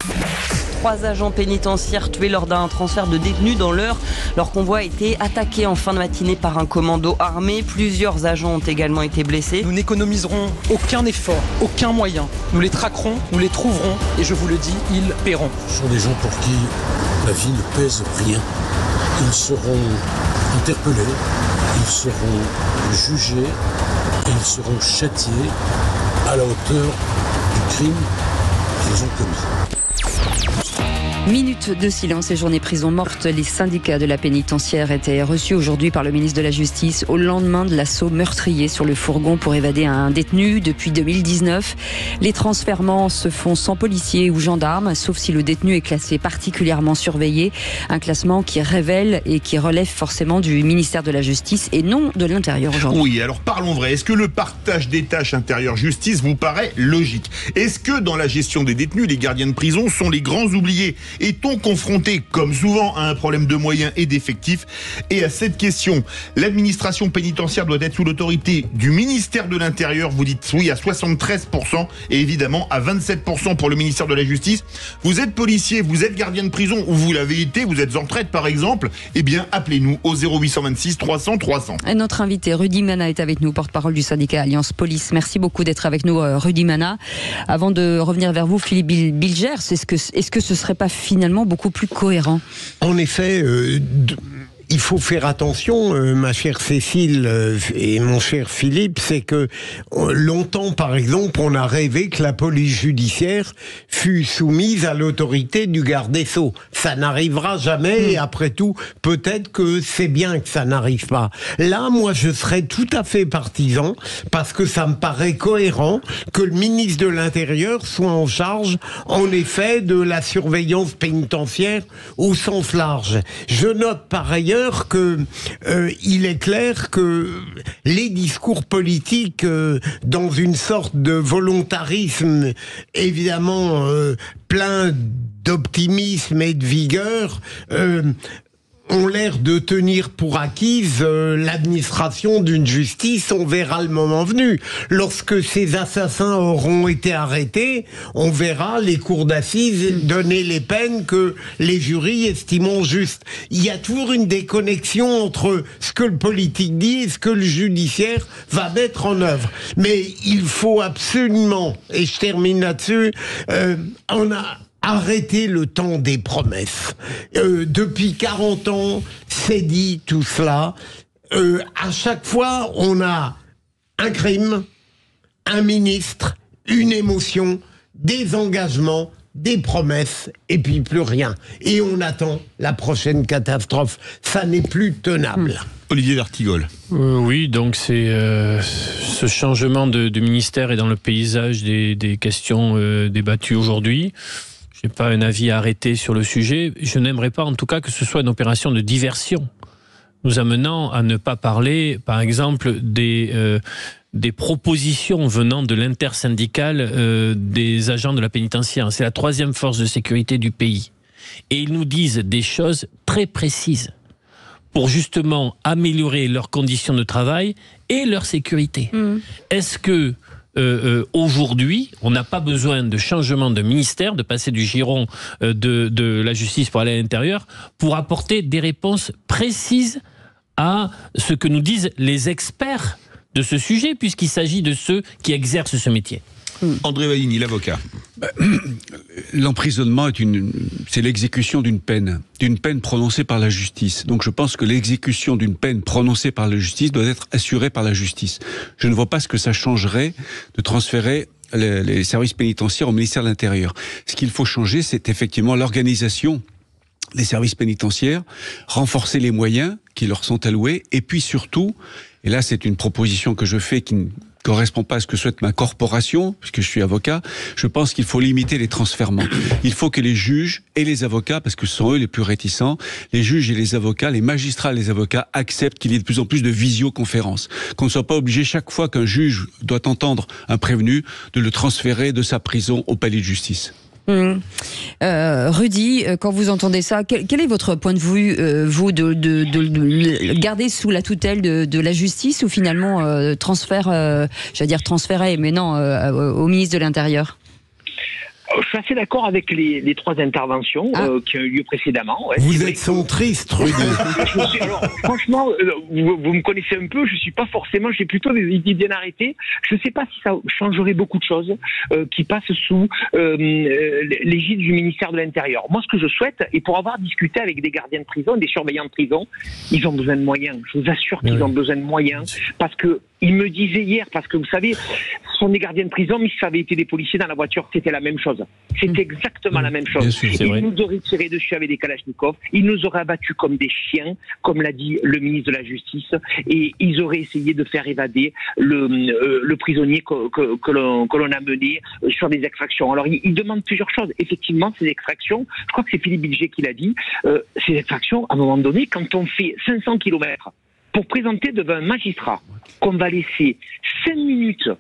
3 agents pénitentiaires tués lors d'un transfert de détenus dans l'Eure. Leur convoi a été attaqué en fin de matinée par un commando armé. Plusieurs agents ont également été blessés. Nous n'économiserons aucun effort, aucun moyen. Nous les traquerons, nous les trouverons et je vous le dis, ils paieront. Ce sont des gens pour qui la vie ne pèse rien. Ils seront interpellés, ils seront jugés et ils seront châtiés à la hauteur du crime qu'ils ont commis. Minute de silence et journée prison morte. Les syndicats de la pénitentiaire étaient reçus aujourd'hui par le ministre de la Justice au lendemain de l'assaut meurtrier sur le fourgon pour évader un détenu depuis 2019. Les transfèrements se font sans policiers ou gendarmes, sauf si le détenu est classé particulièrement surveillé. Un classement qui révèle et qui relève forcément du ministère de la Justice et non de l'Intérieur aujourd'hui. Oui, alors parlons vrai. Est-ce que le partage des tâches intérieur-justice vous paraît logique? Est-ce que dans la gestion des détenus, les gardiens de prison sont les grands oubliés? Est-on confronté, comme souvent, à un problème de moyens et d'effectifs? Et à cette question, l'administration pénitentiaire doit être sous l'autorité du ministère de l'Intérieur. Vous dites oui à 73% et évidemment à 27% pour le ministère de la Justice. Vous êtes policier, vous êtes gardien de prison ou vous l'avez été, vous êtes en retraite par exemple, eh bien appelez-nous au 0826 300 300. Et notre invité Rudy Mana est avec nous, porte-parole du syndicat Alliance Police. Merci beaucoup d'être avec nous, Rudy Mana. Avant de revenir vers vous, Philippe Bilger, est-ce que ce serait pas finalement beaucoup plus cohérent? En effet, il faut faire attention, ma chère Cécile et mon cher Philippe, c'est que longtemps, par exemple, on a rêvé que la police judiciaire fût soumise à l'autorité du garde des Sceaux. Ça n'arrivera jamais, et après tout, peut-être que c'est bien que ça n'arrive pas. Là, moi, je serais tout à fait partisan, parce que ça me paraît cohérent que le ministre de l'Intérieur soit en charge, en effet, de la surveillance pénitentiaire au sens large. Je note par ailleurs que il est clair que les discours politiques, dans une sorte de volontarisme évidemment plein d'optimisme et de vigueur, ont l'air de tenir pour acquise l'administration d'une justice. On verra le moment venu. Lorsque ces assassins auront été arrêtés, on verra les cours d'assises donner les peines que les jurys estimeront justes. Il y a toujours une déconnexion entre ce que le politique dit et ce que le judiciaire va mettre en œuvre. Mais il faut absolument, et je termine là-dessus, arrêtez le temps des promesses. Depuis 40 ans, c'est dit tout cela. À chaque fois, on a un crime, un ministre, une émotion, des engagements, des promesses, et puis plus rien. Et on attend la prochaine catastrophe. Ça n'est plus tenable. Olivier d'Artigol. Oui, donc c'est ce changement de ministère est dans le paysage des questions débattues aujourd'hui. Je n'ai pas un avis arrêté sur le sujet. Je n'aimerais pas, en tout cas, que ce soit une opération de diversion, nous amenant à ne pas parler, par exemple, des propositions venant de l'intersyndicale des agents de la pénitentiaire. C'est la 3e force de sécurité du pays. Et ils nous disent des choses très précises pour justement améliorer leurs conditions de travail et leur sécurité. Est-ce que aujourd'hui, on n'a pas besoin de changement de ministère, de passer du giron de la justice pour aller à l'intérieur, pour apporter des réponses précises à ce que nous disent les experts de ce sujet, puisqu'il s'agit de ceux qui exercent ce métier? André Valigny, l'avocat. L'emprisonnement c'est l'exécution d'une peine prononcée par la justice. Donc je pense que l'exécution d'une peine prononcée par la justice doit être assurée par la justice. Je ne vois pas ce que ça changerait de transférer les services pénitentiaires au ministère de l'Intérieur. Ce qu'il faut changer, c'est effectivement l'organisation les services pénitentiaires, renforcer les moyens qui leur sont alloués, et puis surtout, et là c'est une proposition que je fais qui ne correspond pas à ce que souhaite ma corporation, puisque je suis avocat, je pense qu'il faut limiter les transfèrements. Il faut que les juges et les avocats, parce que ce sont eux les plus réticents, les juges et les avocats, les magistrats et les avocats acceptent qu'il y ait de plus en plus de visioconférences. Qu'on ne soit pas obligé chaque fois qu'un juge doit entendre un prévenu de le transférer de sa prison au palais de justice. Rudy, quand vous entendez ça, quel est votre point de vue, vous, de garder sous la tutelle de la justice ou finalement transférer, mais non, au ministre de l'Intérieur? Je suis assez d'accord avec les trois interventions qui ont eu lieu précédemment. Ouais, vous êtes centriste, Rudy. Alors, franchement, vous me connaissez un peu, je suis pas forcément, j'ai plutôt des idées bien arrêtées. Je ne sais pas si ça changerait beaucoup de choses qui passent sous l'égide du ministère de l'Intérieur. Moi, ce que je souhaite, et pour avoir discuté avec des gardiens de prison, des surveillants de prison, ils ont besoin de moyens. Je vous assure qu'ils ont besoin de moyens, parce que ils me disaient hier, parce que vous savez, ce sont des gardiens de prison, mais si ça avait été des policiers dans la voiture, c'était la même chose. C'était exactement la même chose. Sûr, ils nous auraient tiré dessus avec des kalachnikovs, ils nous auraient abattus comme des chiens, comme l'a dit le ministre de la Justice, et ils auraient essayé de faire évader le prisonnier que l'on a mené sur des extractions. Alors, ils demandent plusieurs choses. Effectivement, ces extractions, je crois que c'est Philippe Bilger qui l'a dit, ces extractions, à un moment donné, quand on fait 500 km pour présenter devant un magistrat qu'on va laisser 5 minutes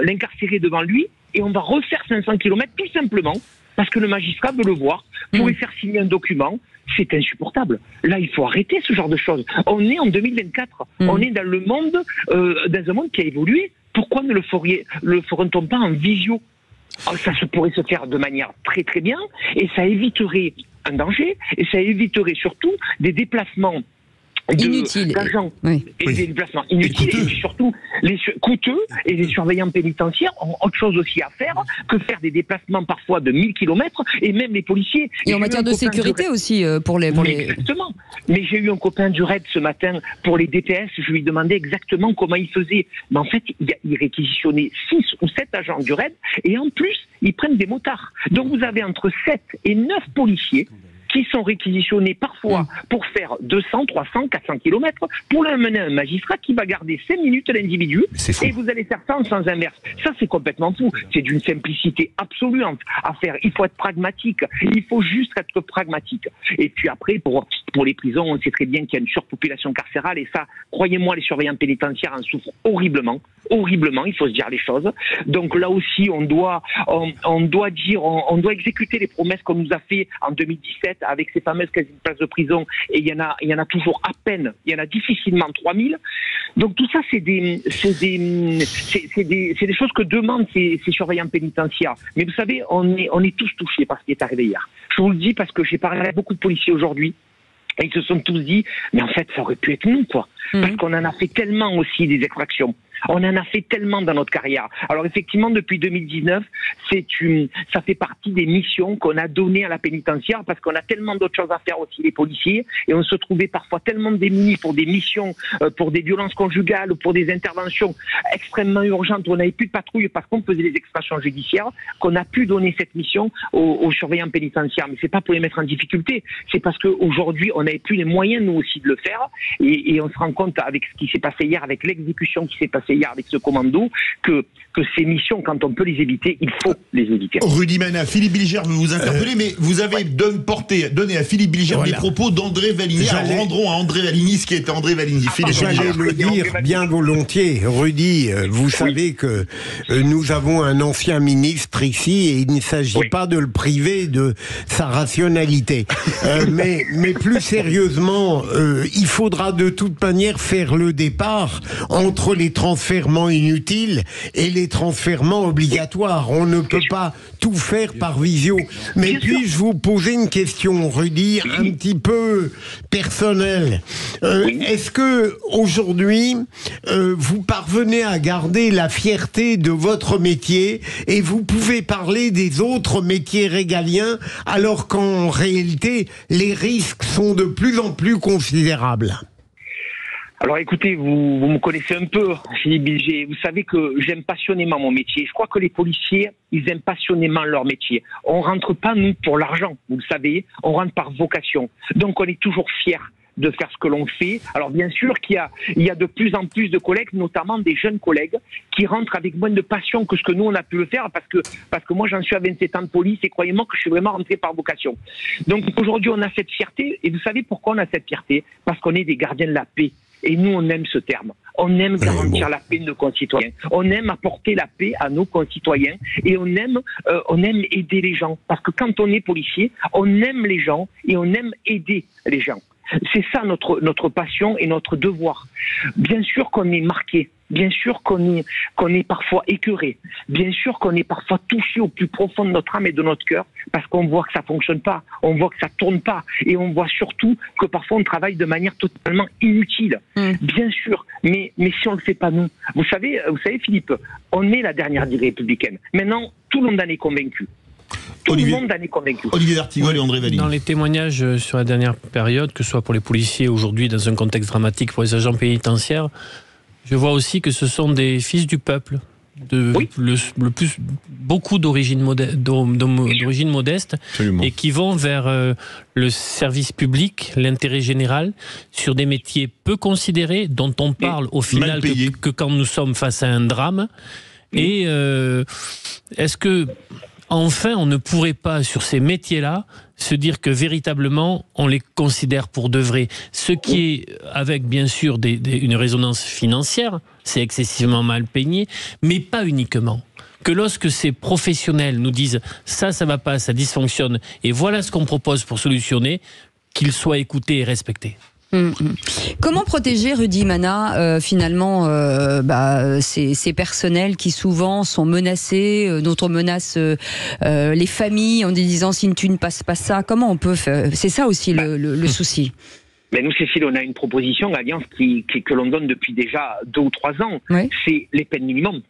l'incarcérer devant lui, et on va refaire 500 km tout simplement parce que le magistrat veut le voir, pour lui faire signer un document, c'est insupportable. Là, il faut arrêter ce genre de choses. On est en 2024, on est dans le monde, dans un monde qui a évolué. Pourquoi ne le ferait-on pas en visio? Ça pourrait se faire de manière très très bien, et ça éviterait un danger, et ça éviterait surtout des déplacements d'agents, des déplacements inutiles, et surtout coûteux, et les surveillants pénitentiaires ont autre chose aussi à faire que faire des déplacements parfois de 1000 km, et même les policiers. Et en matière de sécurité aussi, pour les... Exactement. Mais j'ai eu un copain du RAID ce matin pour les DPS, je lui demandais exactement comment il faisait. Mais en fait, il réquisitionnait 6 ou 7 agents du RAID, et en plus, ils prennent des motards. Donc vous avez entre 7 et 9 policiers qui sont réquisitionnés parfois pour faire 200, 300, 400 km, pour l'amener à un magistrat qui va garder 5 minutes l'individu, et vous allez faire ça en sens inverse. Ça, c'est complètement fou. C'est d'une simplicité absolue à faire. Il faut être pragmatique. Il faut juste être pragmatique. Et puis après, pour les prisons, on sait très bien qu'il y a une surpopulation carcérale, et ça, croyez-moi, les surveillants pénitentiaires en souffrent horriblement. Horriblement, il faut se dire les choses. Donc là aussi, on doit exécuter les promesses qu'on nous a fait en 2017 avec ces fameuses places de prison, et il y en a toujours à peine, il y en a difficilement 3000. Donc tout ça, c'est des choses que demandent ces surveillants pénitentiaires. Mais vous savez, on est tous touchés par ce qui est arrivé hier. Je vous le dis parce que j'ai parlé à beaucoup de policiers aujourd'hui, et ils se sont tous dit, mais en fait, ça aurait pu être nous, quoi. Parce qu'on en a fait tellement aussi des extractions. On en a fait tellement dans notre carrière. Alors effectivement, depuis 2019, ça fait partie des missions qu'on a données à la pénitentiaire, parce qu'on a tellement d'autres choses à faire aussi, les policiers, et on se trouvait parfois tellement démunis pour des missions, pour des violences conjugales ou pour des interventions extrêmement urgentes où on n'avait plus de patrouille parce qu'on faisait des extractions judiciaires, qu'on a pu donner cette mission aux surveillants pénitentiaires. Mais c'est pas pour les mettre en difficulté, c'est parce qu'aujourd'hui, on n'avait plus les moyens, nous aussi, de le faire, et on se rend compte avec ce qui s'est passé hier, avec l'exécution qui s'est passée hier avec ce commando, que ces missions, quand on peut les éviter, il faut les éviter. Rudy Mana, Philippe Bilger veut vous interpeller, mais vous avez donné à Philippe Bilger des propos d'André Valigny. Rendrons à André Valigny ce qui était André Valigny. J'allais le dire bien volontiers. Rudy, vous savez que nous avons un ancien ministre ici, et il ne s'agit pas de le priver de sa rationalité. Mais plus sérieusement, il faudra de toute manière faire le départ entre les transfèrements inutiles et les transfèrements obligatoires. On ne peut pas tout faire par visio. Mais puis-je vous poser une question, Rudy, un petit peu personnelle? Est-ce que aujourd'hui, vous parvenez à garder la fierté de votre métier, et vous pouvez parler des autres métiers régaliens, alors qu'en réalité, les risques sont de plus en plus considérables? Alors écoutez, vous me connaissez un peu, Philippe Bilger. Vous savez que j'aime passionnément mon métier. Je crois que les policiers, ils aiment passionnément leur métier. On rentre pas, nous, pour l'argent, vous le savez. On rentre par vocation. Donc on est toujours fiers de faire ce que l'on fait. Alors bien sûr qu'il y a de plus en plus de collègues, notamment des jeunes collègues, qui rentrent avec moins de passion que ce que nous on a pu le faire, parce que moi j'en suis à 27 ans de police et croyez-moi que je suis vraiment rentré par vocation. Donc aujourd'hui on a cette fierté, et vous savez pourquoi on a cette fierté? Parce qu'on est des gardiens de la paix. Et nous, on aime ce terme. On aime garantir la paix de nos concitoyens. On aime apporter la paix à nos concitoyens. Et on aime aider les gens. Parce que quand on est policier, on aime les gens et on aime aider les gens. C'est ça notre passion et notre devoir. Bien sûr qu'on est marqué. Bien sûr qu'on est parfois écœuré. Bien sûr qu'on est parfois touché au plus profond de notre âme et de notre cœur, parce qu'on voit que ça fonctionne pas, on voit que ça tourne pas, et on voit surtout que parfois on travaille de manière totalement inutile. Bien sûr, mais si on le fait pas nous, vous savez Philippe, on est la dernière des républicaines. Maintenant, tout le monde en est convaincu. Olivier d'Artigol et André Valigny. Dans les témoignages sur la dernière période, que ce soit pour les policiers aujourd'hui dans un contexte dramatique pour les agents pénitentiaires, je vois aussi que ce sont des fils du peuple, beaucoup d'origine modeste, Absolument. Et qui vont vers le service public, l'intérêt général, sur des métiers peu considérés, dont on parle au final que quand nous sommes face à un drame. Et est-ce que enfin, on ne pourrait pas, sur ces métiers-là, se dire que véritablement, on les considère pour de vrai. Ce qui est, avec bien sûr une résonance financière, c'est excessivement mal payé, mais pas uniquement. Que lorsque ces professionnels nous disent « ça va pas, ça dysfonctionne, et voilà ce qu'on propose pour solutionner », qu'ils soient écoutés et respectés. Comment protéger, Rudy Mana, finalement, ces personnels qui souvent sont menacés, dont on menace les familles en disant si tu ne passes pas ça, comment on peut faire? C'est ça aussi le souci. Mais nous, Cécile, on a une proposition, Alliance, que l'on donne depuis déjà 2 ou 3 ans, c'est les peines minimum.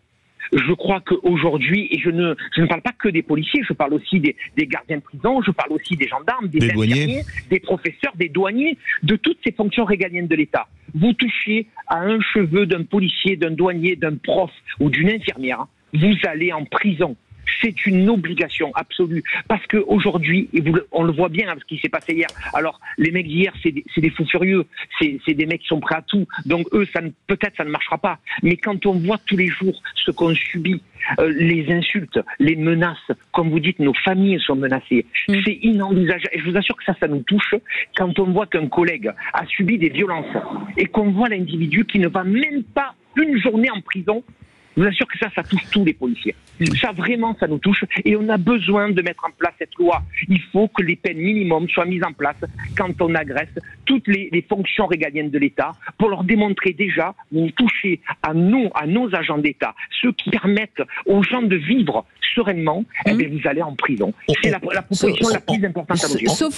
Je crois qu'aujourd'hui, et je ne parle pas que des policiers, je parle aussi des gardiens de prison, je parle aussi des gendarmes, des infirmiers, des professeurs, des douaniers, de toutes ces fonctions régaliennes de l'État. Vous touchez à un cheveu d'un policier, d'un douanier, d'un prof ou d'une infirmière, vous allez en prison. C'est une obligation absolue. Parce qu'aujourd'hui, on le voit bien, ce qui s'est passé hier. Alors, les mecs d'hier, c'est des fous furieux. C'est des mecs qui sont prêts à tout. Donc, eux, peut-être ça ne marchera pas. Mais quand on voit tous les jours ce qu'on subit, les insultes, les menaces, comme vous dites, nos familles sont menacées. C'est inenvisageable. Et je vous assure que ça nous touche quand on voit qu'un collègue a subi des violences et qu'on voit l'individu qui ne va même pas une journée en prison. Je vous assure que ça touche tous les policiers. Ça, vraiment, ça nous touche. Et on a besoin de mettre en place cette loi. Il faut que les peines minimum soient mises en place quand on agresse toutes les fonctions régaliennes de l'État pour leur démontrer déjà, vous touchez à nos agents d'État, ceux qui permettent aux gens de vivre sereinement, eh bien, vous allez en prison. C'est la proposition la plus importante à nos yeux. Sauf,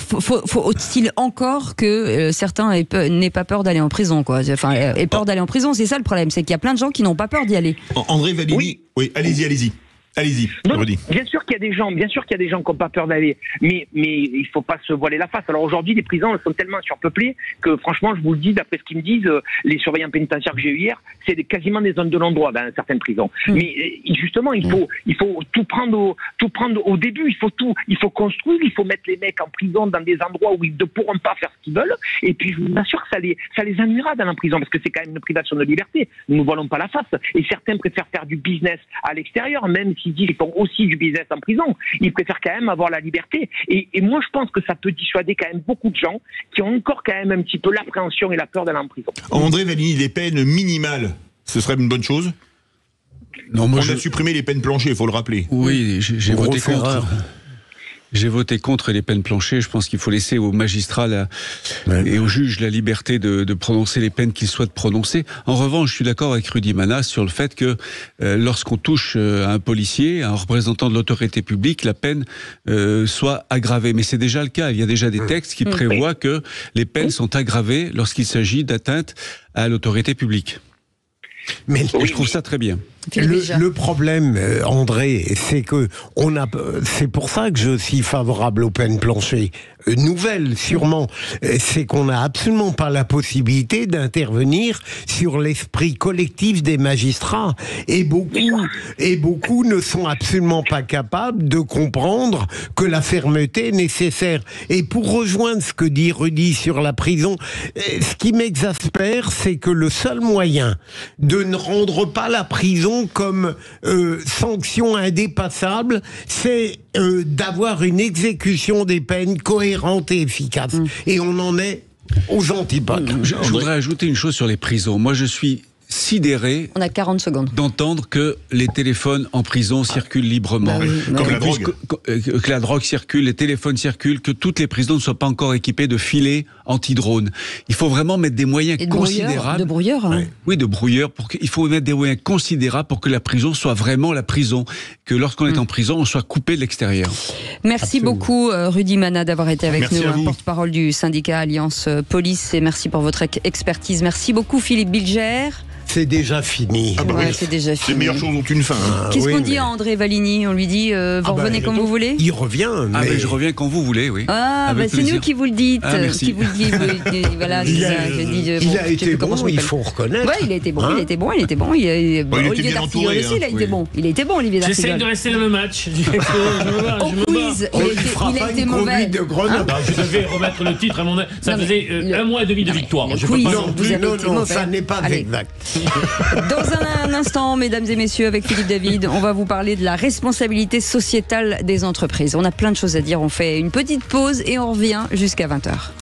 faut-il encore que certains n'aient pas peur d'aller en prison, quoi. Enfin, aient peur d'aller en prison, c'est ça le problème, c'est qu'il y a plein de gens qui n'ont pas peur d'y aller. André Valigny, oui, allez-y. Allez-y, Rudy. Bien sûr qu'il y a des gens qui n'ont pas peur d'aller, mais il faut pas se voiler la face. Alors aujourd'hui, les prisons elles sont tellement surpeuplées que franchement, je vous le dis, d'après ce qu'ils me disent, les surveillants pénitentiaires que j'ai eu hier, c'est quasiment des zones de non-droit dans certaines prisons. Mais justement, il faut tout prendre au début. Il faut construire, il faut mettre les mecs en prison dans des endroits où ils ne pourront pas faire ce qu'ils veulent. Et puis je vous assure que ça les amusera dans la prison, parce que c'est quand même une privation de liberté. Nous ne voilons pas la face. Et certains préfèrent faire du business à l'extérieur, même s'ils disent qu'ils font aussi du business en prison. Ils préfèrent quand même avoir la liberté. Et moi, je pense que ça peut dissuader quand même beaucoup de gens qui ont encore quand même un petit peu l'appréhension et la peur d'aller en prison. André Valigny, les peines minimales, ce serait une bonne chose? Non, on a supprimé les peines planchées, il faut le rappeler. Oui, j'ai voté contre. J'ai voté contre les peines planchées. Je pense qu'il faut laisser aux magistrats et aux juges la liberté de prononcer les peines qu'ils souhaitent prononcer. En revanche, je suis d'accord avec Rudy Mana sur le fait que lorsqu'on touche à un policier, à un représentant de l'autorité publique, la peine soit aggravée. Mais c'est déjà le cas. Il y a déjà des textes qui prévoient que les peines sont aggravées lorsqu'il s'agit d'atteinte à l'autorité publique. Et je trouve ça très bien. Le problème, André, c'est que c'est pour ça que je suis favorable aux peines planchers nouvelles, sûrement. C'est qu'on n'a absolument pas la possibilité d'intervenir sur l'esprit collectif des magistrats. Et beaucoup ne sont absolument pas capables de comprendre que la fermeté est nécessaire. Et pour rejoindre ce que dit Rudy sur la prison, ce qui m'exaspère, c'est que le seul moyen de ne rendre pas la prison comme sanction indépassable, c'est d'avoir une exécution des peines cohérente et efficace. Et on en est aux antipodes. Je voudrais ajouter une chose sur les prisons. Moi, je suis sidéré. On a 40 secondes. D'entendre que les téléphones en prison circulent librement. Comme la drogue. Que la drogue circule, les téléphones circulent, que toutes les prisons ne soient pas encore équipées de filets anti-drones. Il faut vraiment mettre des moyens considérables. De brouilleurs. Hein. Oui, de brouilleurs. Il faut mettre des moyens considérables pour que la prison soit vraiment la prison. Que lorsqu'on est en prison, on soit coupé de l'extérieur. Merci beaucoup, Rudy Mana, d'avoir été avec nous, porte-parole du syndicat Alliance Police. Et merci pour votre expertise. Merci beaucoup, Philippe Bilger. C'est déjà fini. C'est déjà fini. Les meilleures choses ont une fin. Hein. Qu'est-ce qu'on dit à André Valigny? On lui dit vous revenez quand vous voulez? Il revient. Mais je reviens quand vous voulez, oui. C'est nous qui vous le dites. Merci. Qui vous le dit. Voilà, il a été bon, il faut reconnaître. Ouais, il a été bon, il a été bon. Olivier D'Artigol aussi, il a été bon. Il a été bon, Olivier D'Artigol. J'essaie de rester dans le match. Au quiz, il a été mauvais. Je devais remettre le titre à mon... Ça faisait 1 mois et demi de victoire. Non, ça n'est pas exact. Dans un instant, mesdames et messieurs, avec Philippe David, on va vous parler de la responsabilité sociétale des entreprises. On a plein de choses à dire. On fait une petite pause et on revient jusqu'à 20h.